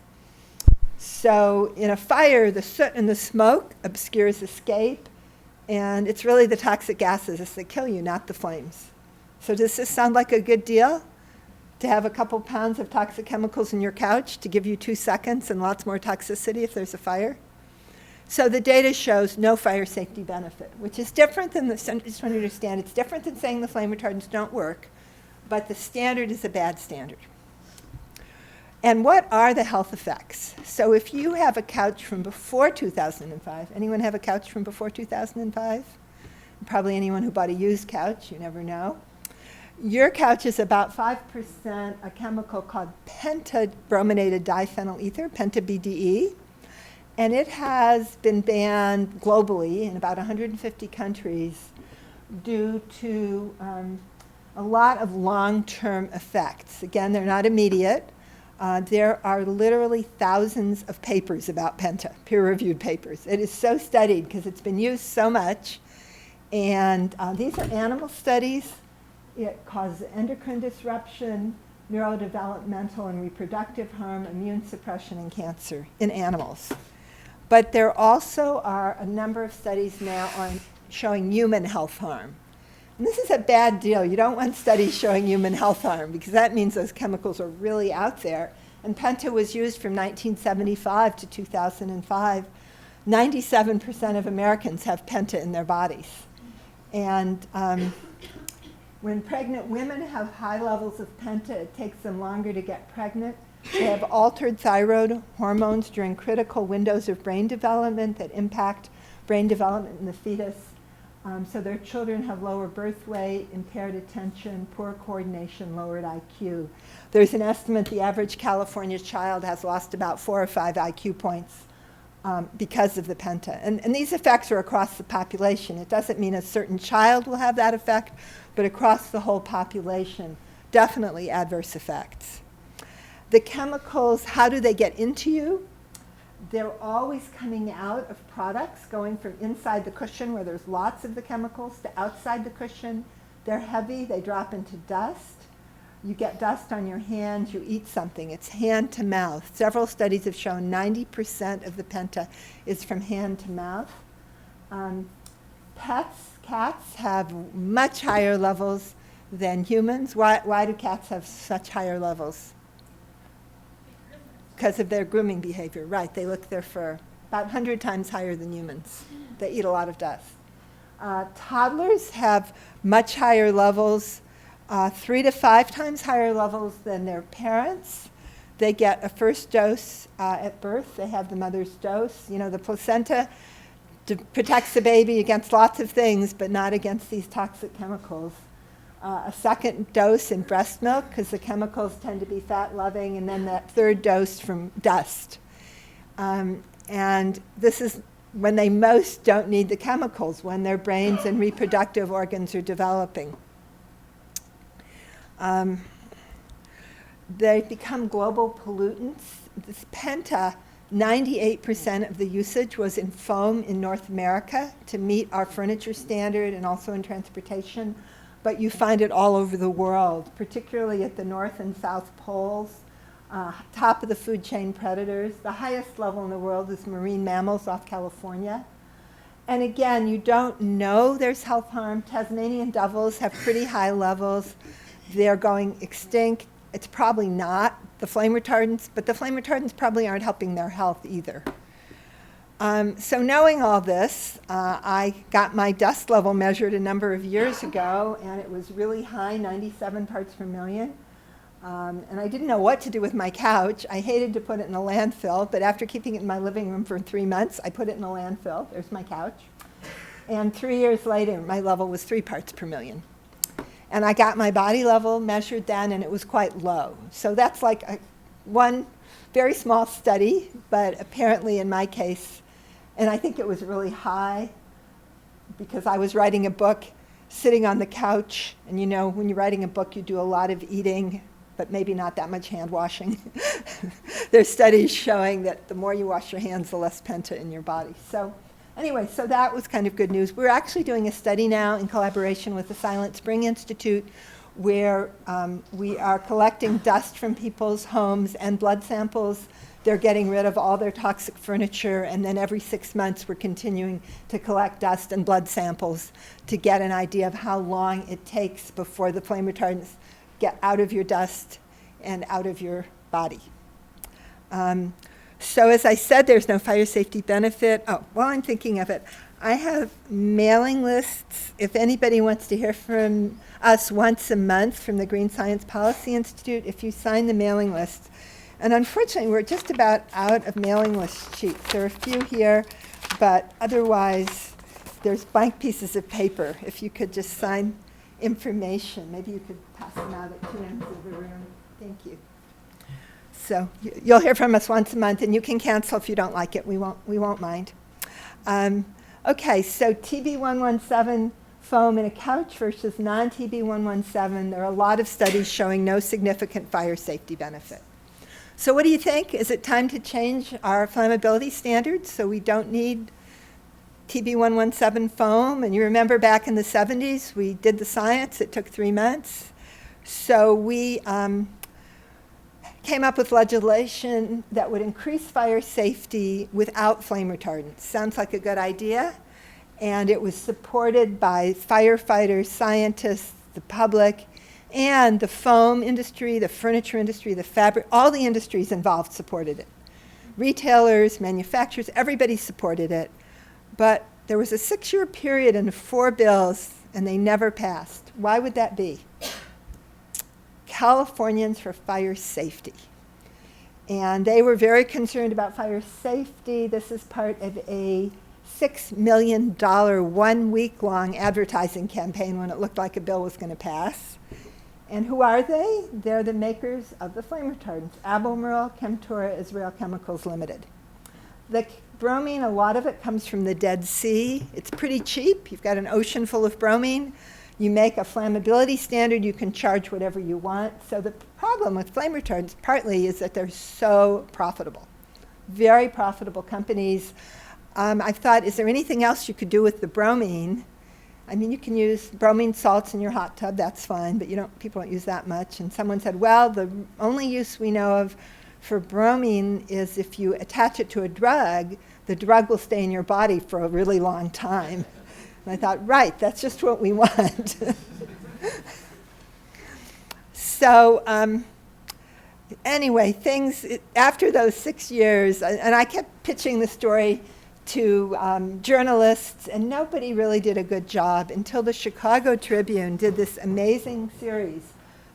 So in a fire, the soot and the smoke obscures escape, and it's really the toxic gases that kill you, not the flames. So does this sound like a good deal? To have a couple pounds of toxic chemicals in your couch to give you 2 seconds and lots more toxicity if there's a fire? So the data shows no fire safety benefit, which is different than I just want to understand, it's different than saying the flame retardants don't work, but the standard is a bad standard. And what are the health effects? So if you have a couch from before 2005, anyone have a couch from before 2005? Probably anyone who bought a used couch, you never know. Your couch is about 5% a chemical called Brominated diphenyl ether, penta-BDE. And it has been banned globally in about 150 countries due to a lot of long-term effects. Again, they're not immediate. There are literally thousands of papers about penta, peer-reviewed papers. It is so studied because it's been used so much. And these are animal studies. It causes endocrine disruption, neurodevelopmental and reproductive harm, immune suppression, and cancer in animals. But there also are a number of studies now on showing human health harm. And this is a bad deal. You don't want studies showing human health harm because that means those chemicals are really out there. And penta was used from 1975 to 2005. 97% of Americans have penta in their bodies. And when pregnant women have high levels of penta, it takes them longer to get pregnant. They have altered thyroid hormones during critical windows of brain development that impact brain development in the fetus. So their children have lower birth weight, impaired attention, poor coordination, lowered IQ. There's an estimate the average California child has lost about 4 or 5 IQ points because of the penta. And these effects are across the population. It doesn't mean a certain child will have that effect, but across the whole population, definitely adverse effects. The chemicals, how do they get into you? They're always coming out of products, going from inside the cushion where there's lots of the chemicals to outside the cushion. They're heavy, they drop into dust. You get dust on your hands, you eat something. It's hand to mouth. Several studies have shown 90% of the penta is from hand to mouth. Cats have much higher levels than humans. Why do cats have such higher levels? Because of their grooming behavior, right. They lick their fur. About 100 times higher than humans. They eat a lot of dust. Toddlers have much higher levels, 3 to 5 times higher levels than their parents. They get a first dose at birth. They have the mother's dose. You know, the placenta protects the baby against lots of things, but not against these toxic chemicals. A second dose in breast milk because the chemicals tend to be fat-loving, and then that third dose from dust. And this is when they most don't need the chemicals, when their brains and reproductive organs are developing. They become global pollutants. This penta, 98% of the usage was in foam in North America to meet our furniture standard and also in transportation. But you find it all over the world, particularly at the North and South Poles, top of the food chain predators. The highest level in the world is marine mammals off California. And again, you don't know there's health harm. Tasmanian devils have pretty high levels. They're going extinct. It's probably not the flame retardants, but the flame retardants probably aren't helping their health either. So knowing all this, I got my dust level measured a number of years ago, and it was really high, 97 parts per million. And I didn't know what to do with my couch. I hated to put it in a landfill, but after keeping it in my living room for 3 months, I put it in a landfill. There's my couch. And 3 years later, my level was 3 parts per million. And I got my body level measured then, and it was quite low. So that's like one very small study, but apparently in my case, And I think it was really high because I was writing a book sitting on the couch. And you know, when you're writing a book, you do a lot of eating, but maybe not that much hand washing. There's studies showing that the more you wash your hands, the less penta in your body. So anyway, so that was kind of good news. We're actually doing a study now in collaboration with the Silent Spring Institute where we are collecting dust from people's homes and blood samples. They're getting rid of all their toxic furniture, and then every 6 months we're continuing to collect dust and blood samples to get an idea of how long it takes before the flame retardants get out of your dust and out of your body. So as I said, there's no fire safety benefit. Oh, while I'm thinking of it, I have mailing lists. If anybody wants to hear from us once a month from the Green Science Policy Institute, if you sign the mailing list. And unfortunately, we're just about out of mailing list sheets. There are a few here, but otherwise, there's blank pieces of paper. If you could just sign information, maybe you could pass them out at two ends of the room. Thank you. So you'll hear from us once a month, and you can cancel if you don't like it. We won't mind. Okay, so TB117 foam in a couch versus non-TB117. There are a lot of studies showing no significant fire safety benefit. So what do you think? Is it time to change our flammability standards so we don't need TB117 foam? And you remember back in the 70s, we did the science. It took 3 months. So we came up with legislation that would increase fire safety without flame retardants. Sounds like a good idea. And it was supported by firefighters, scientists, the public, and the foam industry, the furniture industry, the fabric, all the industries involved supported it. Retailers, manufacturers, everybody supported it. But there was a 6-year period and 4 bills, and they never passed. Why would that be? Californians for Fire Safety. And they were very concerned about fire safety. This is part of a $6 million 1-week-long advertising campaign when it looked like a bill was going to pass. And who are they? They're the makers of the flame retardants, Albemarle, Chemtura, Israel Chemicals Limited. The bromine, a lot of it comes from the Dead Sea. It's pretty cheap. You've got an ocean full of bromine. You make a flammability standard, you can charge whatever you want. So the problem with flame retardants partly is that they're so profitable. Very profitable companies. I thought, is there anything else you could do with the bromine? I mean, you can use bromine salts in your hot tub, that's fine, but people don't use that much. And someone said, well, the only use we know of for bromine is if you attach it to a drug, the drug will stay in your body for a really long time. And I thought, right, that's just what we want. So anyway, after those 6 years, and I kept pitching the story to journalists, and nobody really did a good job until the Chicago Tribune did this amazing series,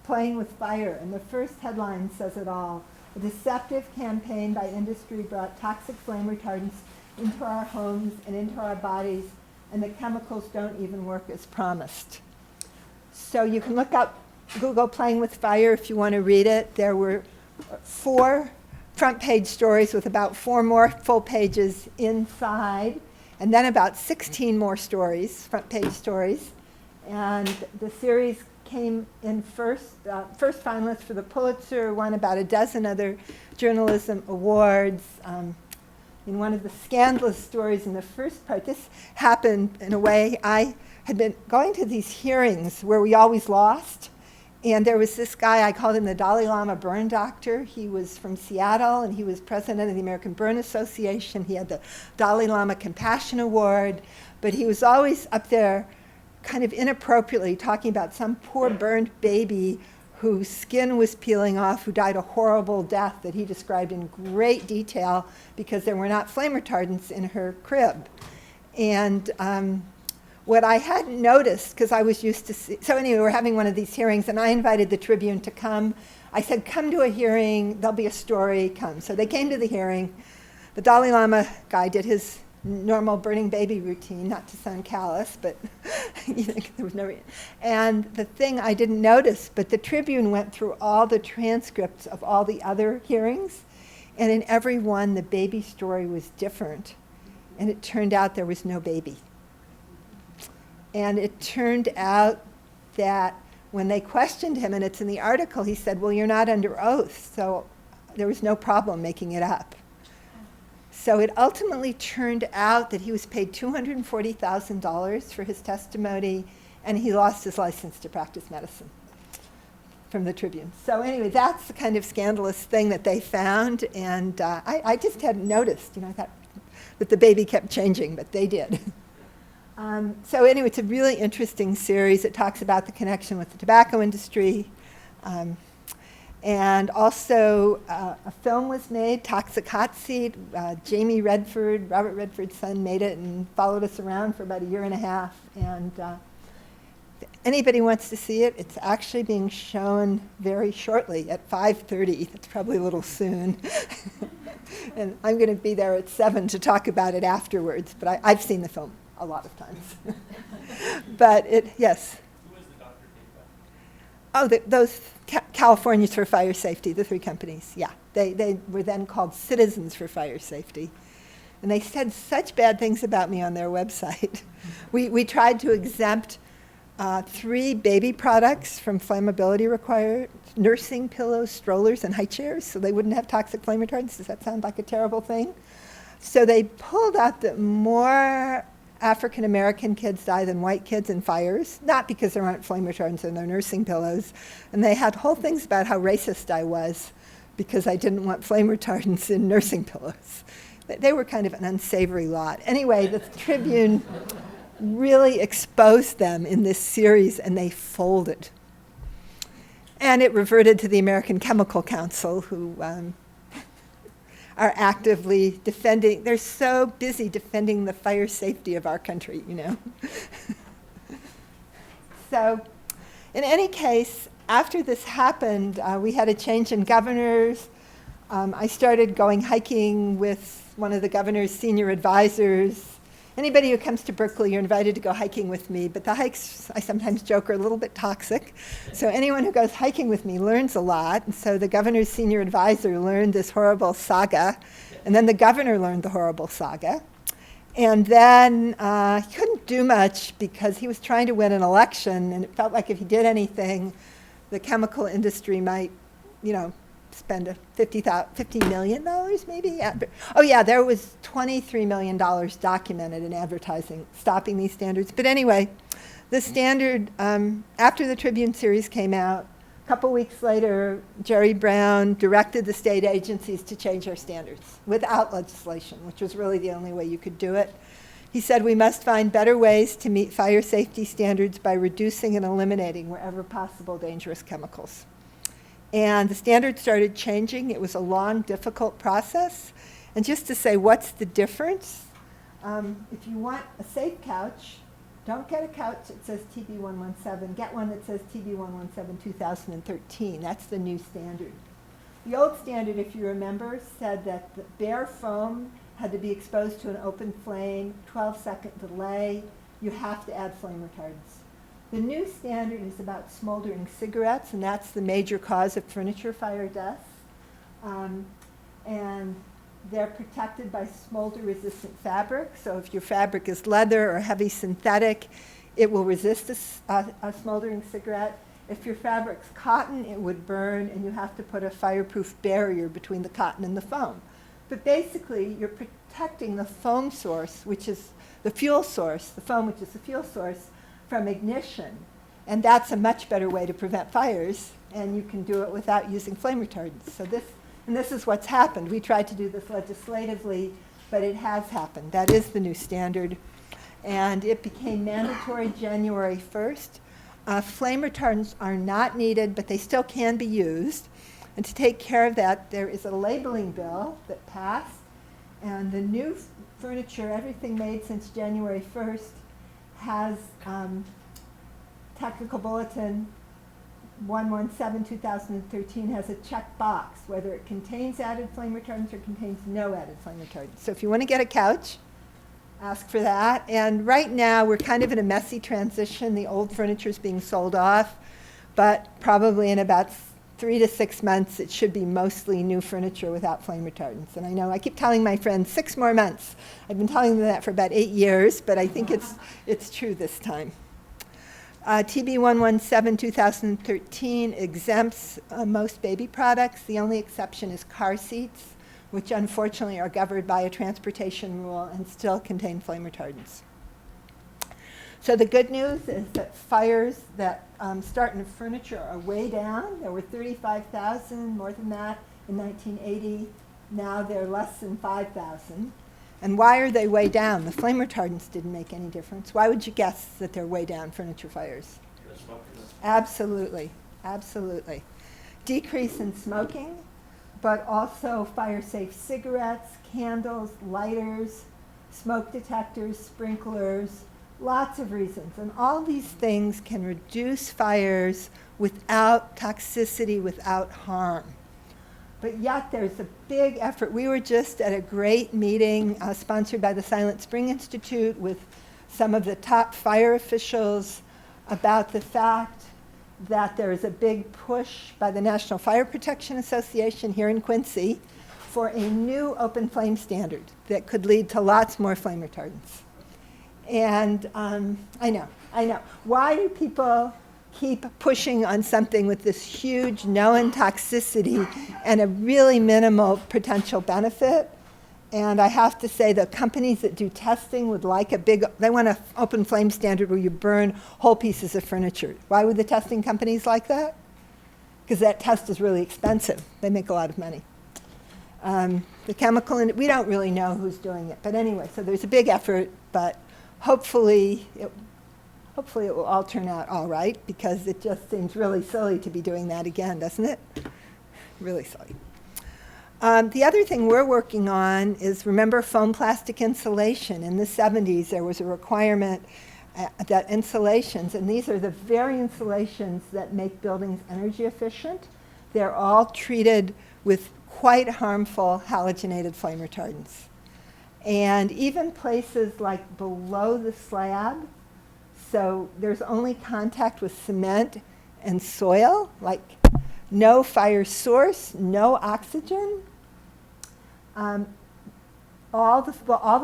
Playing with Fire, and the first headline says it all. A deceptive campaign by industry brought toxic flame retardants into our homes and into our bodies, and the chemicals don't even work as promised. So you can look up Google Playing with Fire if you want to read it. There were 4 front page stories with about 4 more full pages inside, and then about 16 more stories, front page stories. And the series came in first finalist for the Pulitzer, won about a dozen other journalism awards. In one of the scandalous stories in the first part, this happened in a way, I had been going to these hearings where we always lost. And there was this guy, I called him the Dalai Lama burn doctor. He was from Seattle, and he was president of the American Burn Association. He had the Dalai Lama Compassion Award, but he was always up there kind of inappropriately talking about some poor burned baby whose skin was peeling off, who died a horrible death that he described in great detail because there were not flame retardants in her crib. And what I hadn't noticed, because I was used to so anyway, we're having one of these hearings, and I invited the Tribune to come. I said, come to a hearing, there'll be a story, come. So they came to the hearing. The Dalai Lama guy did his normal burning baby routine, not to sound callous, but there was no reason. And the thing I didn't notice, but the Tribune went through all the transcripts of all the other hearings, and in every one, the baby story was different. and it turned out there was no baby. And it turned out that when they questioned him, and it's in the article, he said, well, you're not under oath, so there was no problem making it up. So it ultimately turned out that he was paid $240,000 for his testimony, and he lost his license to practice medicine from the Tribune. So anyway, that's the kind of scandalous thing that they found, and I just hadn't noticed. I thought that the baby kept changing, but they did. So anyway, it's a really interesting series. It talks about the connection with the tobacco industry. And also a film was made, Toxic Hot Seat. Jamie Redford, Robert Redford's son, made it and followed us around for about a year and a half. And if anybody wants to see it, it's actually being shown very shortly at 5:30. It's probably a little soon. And I'm going to be there at 7 to talk about it afterwards. But I've seen the film a lot of times. But yes. Who was the doctor paid by? Oh, those Californians for Fire Safety, the 3 companies, yeah. They were then called Citizens for Fire Safety. And they said such bad things about me on their website. We tried to exempt 3 baby products from flammability required, nursing pillows, strollers, and high chairs, so they wouldn't have toxic flame retardants. Does that sound like a terrible thing? So they pulled out that more African American kids die than white kids in fires, not because there aren't flame retardants in their nursing pillows. And they had whole things about how racist I was because I didn't want flame retardants in nursing pillows. They were kind of an unsavory lot. Anyway, the Tribune really exposed them in this series, and they folded. And it reverted to the American Chemical Council, who are actively defending. They're so busy defending the fire safety of our country, So in any case, after this happened, we had a change in governors. I started going hiking with one of the governor's senior advisors. Anybody who comes to Berkeley, you're invited to go hiking with me, but the hikes, I sometimes joke, are a little bit toxic. So anyone who goes hiking with me learns a lot. And so the governor's senior advisor learned this horrible saga, and then the governor learned the horrible saga. And then he couldn't do much because he was trying to win an election, and it felt like if he did anything, the chemical industry might, spend $50 million maybe? Oh yeah, there was $23 million documented in advertising stopping these standards. But anyway, the standard, after the Tribune series came out, a couple weeks later, Jerry Brown directed the state agencies to change our standards without legislation, which was really the only way you could do it. He said we must find better ways to meet fire safety standards by reducing and eliminating wherever possible dangerous chemicals. And the standards started changing. It was a long, difficult process. And just to say, what's the difference? If you want a safe couch, don't get a couch that says TB117. Get one that says TB117 2013. That's the new standard. The old standard, if you remember, said that the bare foam had to be exposed to an open flame, 12-second delay. You have to add flame retardants. The new standard is about smoldering cigarettes, and that's the major cause of furniture fire deaths. And they're protected by smolder-resistant fabric. So if your fabric is leather or heavy synthetic, it will resist a smoldering cigarette. If your fabric's cotton, it would burn, and you have to put a fireproof barrier between the cotton and the foam. But basically, you're protecting the foam source, which is the fuel source, the foam, which is the fuel source, from ignition. And that's a much better way to prevent fires, and you can do it without using flame retardants. So this is what's happened. We tried to do this legislatively, but it has happened. That is the new standard. And it became mandatory January 1st. Flame retardants are not needed, but they still can be used. And to take care of that, there is a labeling bill that passed, and the new furniture, everything made since January 1st, has Technical Bulletin 117-2013 has a check box whether it contains added flame retardants or contains no added flame retardants. So if you want to get a couch, ask for that. And right now we're kind of in a messy transition. The old furniture is being sold off, but probably in about 3 to 6 months, it should be mostly new furniture without flame retardants. And I know I keep telling my friends 6 more months. I've been telling them that for about 8 years, but I think it's true this time. TB 117 2013 exempts most baby products. The only exception is car seats, which unfortunately are governed by a transportation rule and still contain flame retardants. So the good news is that fires that start in furniture are way down. There were 35,000, more than that, in 1980. Now they're less than 5,000. And why are they way down? The flame retardants didn't make any difference. Why would you guess that they're way down, furniture fires? Absolutely, absolutely. Decrease in smoking, but also fire-safe cigarettes, candles, lighters, smoke detectors, sprinklers, lots of reasons. And all these things can reduce fires without toxicity, without harm. But yet there's a big effort. We were just at a great meeting sponsored by the Silent Spring Institute with some of the top fire officials about the fact that there is a big push by the National Fire Protection Association here in Quincy for a new open flame standard that could lead to lots more flame retardants. And I know. Why do people keep pushing on something with this huge known toxicity and a really minimal potential benefit? And I have to say the companies that do testing would like they want an open flame standard where you burn whole pieces of furniture. Why would the testing companies like that? Because that test is really expensive. They make a lot of money. The chemical, we don't really know who's doing it. But anyway, so there's a big effort, but hopefully it will all turn out all right, because it just seems really silly to be doing that again, doesn't it? Really silly. The other thing we're working on is, remember, foam plastic insulation. In the 70s, there was a requirement that insulations, and these are the very insulations that make buildings energy efficient, they're all treated with quite harmful halogenated flame retardants. And even places like below the slab, so there's only contact with cement and soil, like no fire source, no oxygen. All the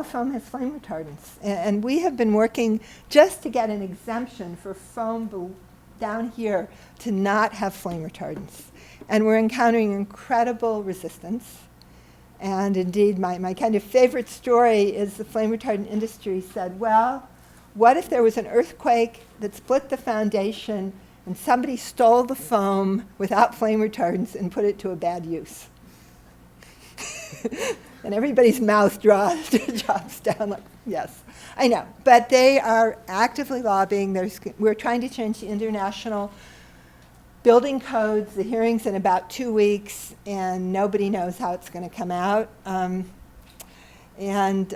foam has flame retardants. And we have been working just to get an exemption for foam down here to not have flame retardants. And we're encountering incredible resistance. And indeed, my kind of favorite story is the flame retardant industry said, well, what if there was an earthquake that split the foundation and somebody stole the foam without flame retardants and put it to a bad use? And everybody's mouth drops down like, yes, I know. But they are actively lobbying. We're trying to change the international building codes. The hearing's in about 2 weeks, and nobody knows how it's going to come out. And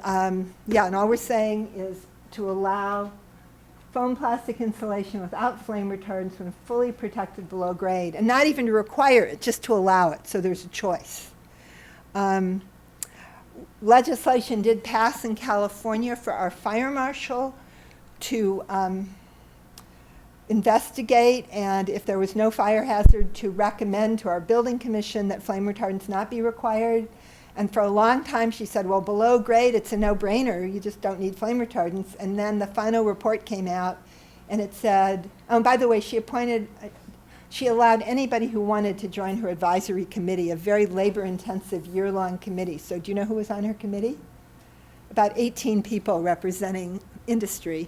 all we're saying is to allow foam plastic insulation without flame retardants when fully protected below grade, and not even to require it, just to allow it, so there's a choice. Legislation did pass in California for our fire marshal to investigate, and if there was no fire hazard, to recommend to our building commission that flame retardants not be required. And for a long time she said, well, below grade it's a no-brainer, you just don't need flame retardants. And then the final report came out and it said, oh, and by the way, she allowed anybody who wanted to join her advisory committee, a very labor-intensive year-long committee. So do you know who was on her committee? About 18 people representing industry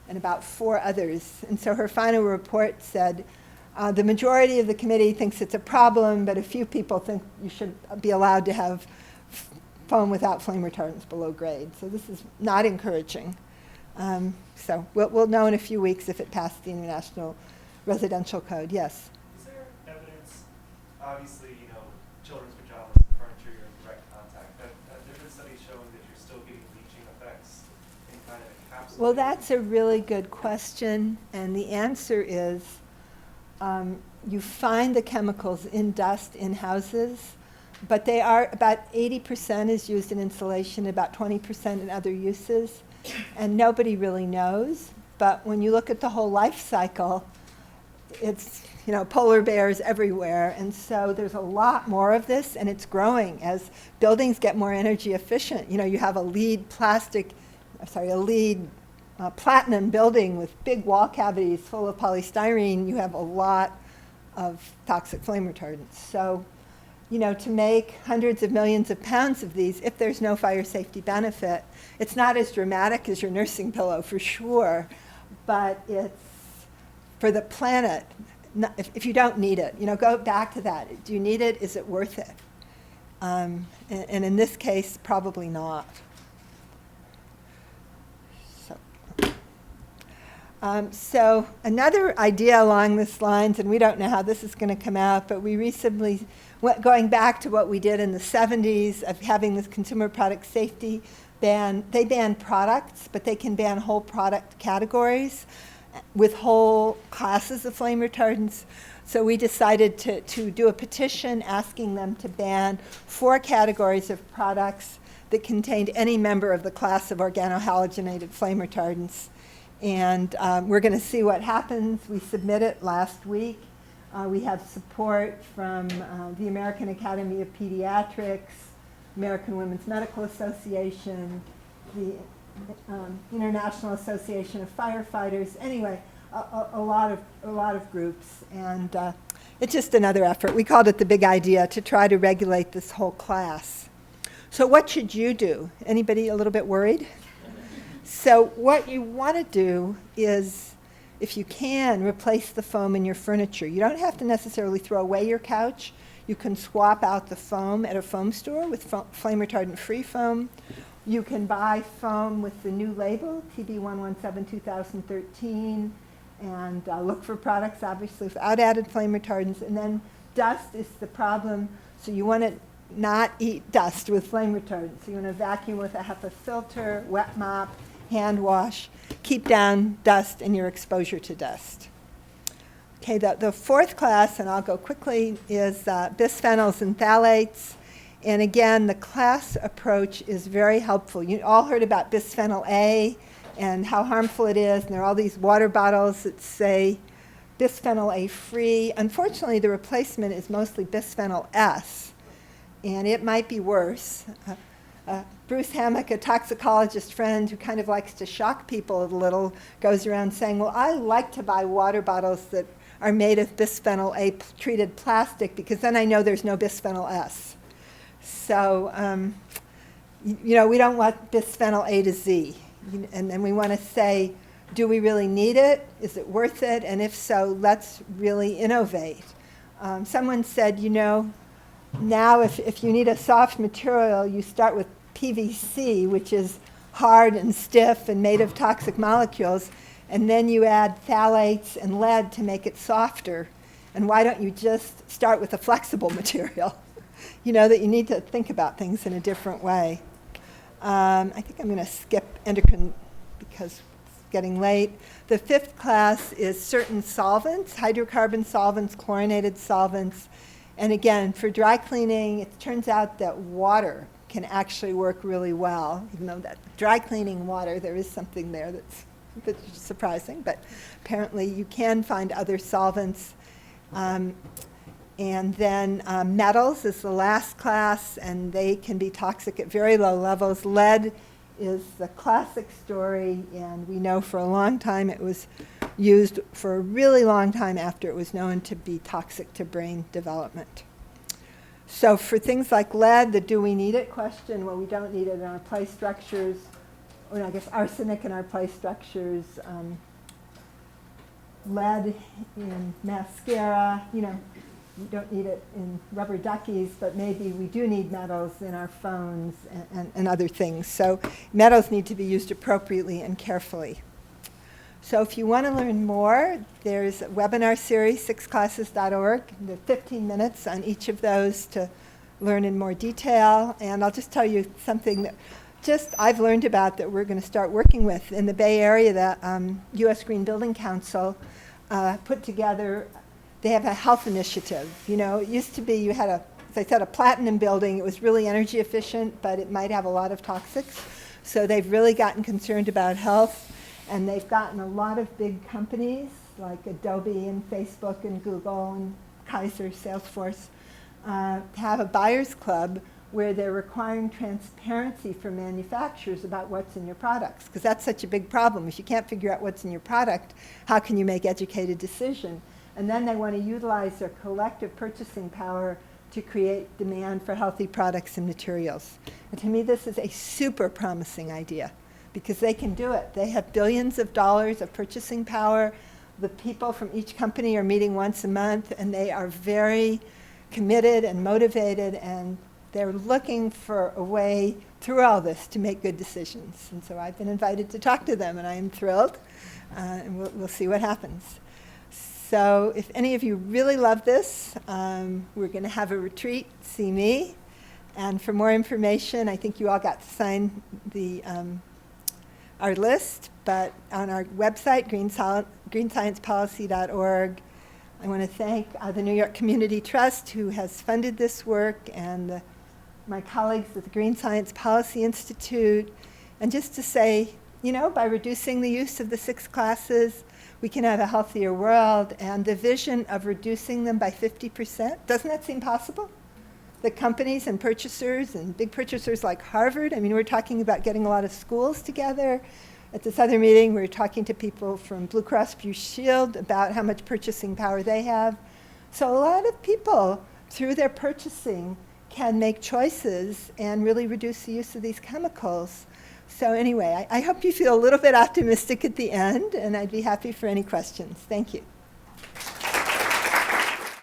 and about 4 others. And so her final report said, the majority of the committee thinks it's a problem, but a few people think you should be allowed to have foam without flame retardants below grade. So this is not encouraging. So we'll know in a few weeks if it passed the International Residential Code. Yes? Is there evidence, obviously, children's pajamas and furniture, you're in direct contact, have there been studies showing that you're still getting leaching effects in kind of encapsulated? Well, that's a really good question, and the answer is you find the chemicals in dust in houses, but they are about 80% is used in insulation, about 20% in other uses, and nobody really knows. But when you look at the whole life cycle, it's, polar bears everywhere. And so there's a lot more of this, and it's growing as buildings get more energy efficient. You have a lead platinum building with big wall cavities full of polystyrene. You have a lot of toxic flame retardants. So, to make hundreds of millions of pounds of these, if there's no fire safety benefit, it's not as dramatic as your nursing pillow for sure, but it's for the planet. If you don't need it, go back to that. Do you need it? Is it worth it? And in this case, probably not. So another idea along this lines, and we don't know how this is going to come out, but we recently, going back to what we did in the 70s of having this consumer product safety ban, they ban products, but they can ban whole product categories with whole classes of flame retardants. So we decided to do a petition asking them to ban 4 categories of products that contained any member of the class of organohalogenated flame retardants. And we're going to see what happens. We submitted last week. We have support from the American Academy of Pediatrics, American Women's Medical Association, the International Association of Firefighters. Anyway, a lot of groups, and it's just another effort. We called it the big idea to try to regulate this whole class. So what should you do? Anybody a little bit worried? So what you want to do is, if you can, replace the foam in your furniture. You don't have to necessarily throw away your couch. You can swap out the foam at a foam store with flame retardant-free foam. You can buy foam with the new label, TB117-2013, and look for products, obviously, without added flame retardants. And then dust is the problem, so you want to not eat dust with flame retardants. So you want to vacuum with a HEPA filter, wet mop, hand wash, keep down dust and your exposure to dust. Okay, the 4th class, and I'll go quickly, is bisphenols and phthalates. And again, the class approach is very helpful. You all heard about bisphenol A and how harmful it is, and there are all these water bottles that say bisphenol A free. Unfortunately, the replacement is mostly bisphenol S, and it might be worse. Bruce Hammock, a toxicologist friend who kind of likes to shock people a little, goes around saying, well, I like to buy water bottles that are made of bisphenol A treated plastic because then I know there's no bisphenol S. So, we don't want bisphenol A to Z. And then we want to say, do we really need it? Is it worth it? And if so, let's really innovate. Someone said, now if you need a soft material, you start with PVC, which is hard and stiff and made of toxic molecules, and then you add phthalates and lead to make it softer. And why don't you just start with a flexible material? That you need to think about things in a different way. I think I'm going to skip endocrine because it's getting late. The 5th class is certain solvents, hydrocarbon solvents, chlorinated solvents. And again, for dry cleaning, it turns out that water can actually work really well. Even though that dry cleaning water, there is something there that's a bit surprising, but apparently you can find other solvents. And then metals is the last class, and they can be toxic at very low levels. Lead is the classic story, and we know for a long time it was used for a really long time after it was known to be toxic to brain development. So for things like lead, the do we need it question, well, we don't need it in our play structures, or I guess arsenic in our play structures, lead in mascara, you don't need it in rubber duckies, but maybe we do need metals in our phones and other things. So metals need to be used appropriately and carefully. So if you want to learn more, there's a webinar series, 6classes.org. There are 15 minutes on each of those to learn in more detail. And I'll just tell you something that I've learned about that we're going to start working with. In the Bay Area, the U.S. Green Building Council put together, they have a health initiative. It used to be you had as I said, a platinum building. It was really energy efficient, but it might have a lot of toxics. So they've really gotten concerned about health. And they've gotten a lot of big companies like Adobe and Facebook and Google and Kaiser, Salesforce, to have a buyer's club where they're requiring transparency from manufacturers about what's in your products. Because that's such a big problem. If you can't figure out what's in your product, how can you make educated decision? And then they want to utilize their collective purchasing power to create demand for healthy products and materials. And to me, this is a super promising idea because they can do it. They have billions of dollars of purchasing power. The people from each company are meeting once a month, and they are very committed and motivated, and they're looking for a way through all this to make good decisions. And so I've been invited to talk to them, and I am thrilled. And we'll see what happens. So if any of you really love this, we're going to have a retreat, see me. And for more information, I think you all got to sign our list, but on our website, greensciencepolicy.org, I want to thank the New York Community Trust, who has funded this work, and my colleagues at the Green Science Policy Institute, and just to say, you know, by reducing the use of the 6 classes, we can have a healthier world, and the vision of reducing them by 50%, doesn't that seem possible? The companies and purchasers and big purchasers like Harvard, I mean, we're talking about getting a lot of schools together. At this other meeting, we were talking to people from Blue Cross Blue Shield about how much purchasing power they have. So a lot of people, through their purchasing, can make choices and really reduce the use of these chemicals. So anyway, I hope you feel a little bit optimistic at the end, and I'd be happy for any questions. Thank you.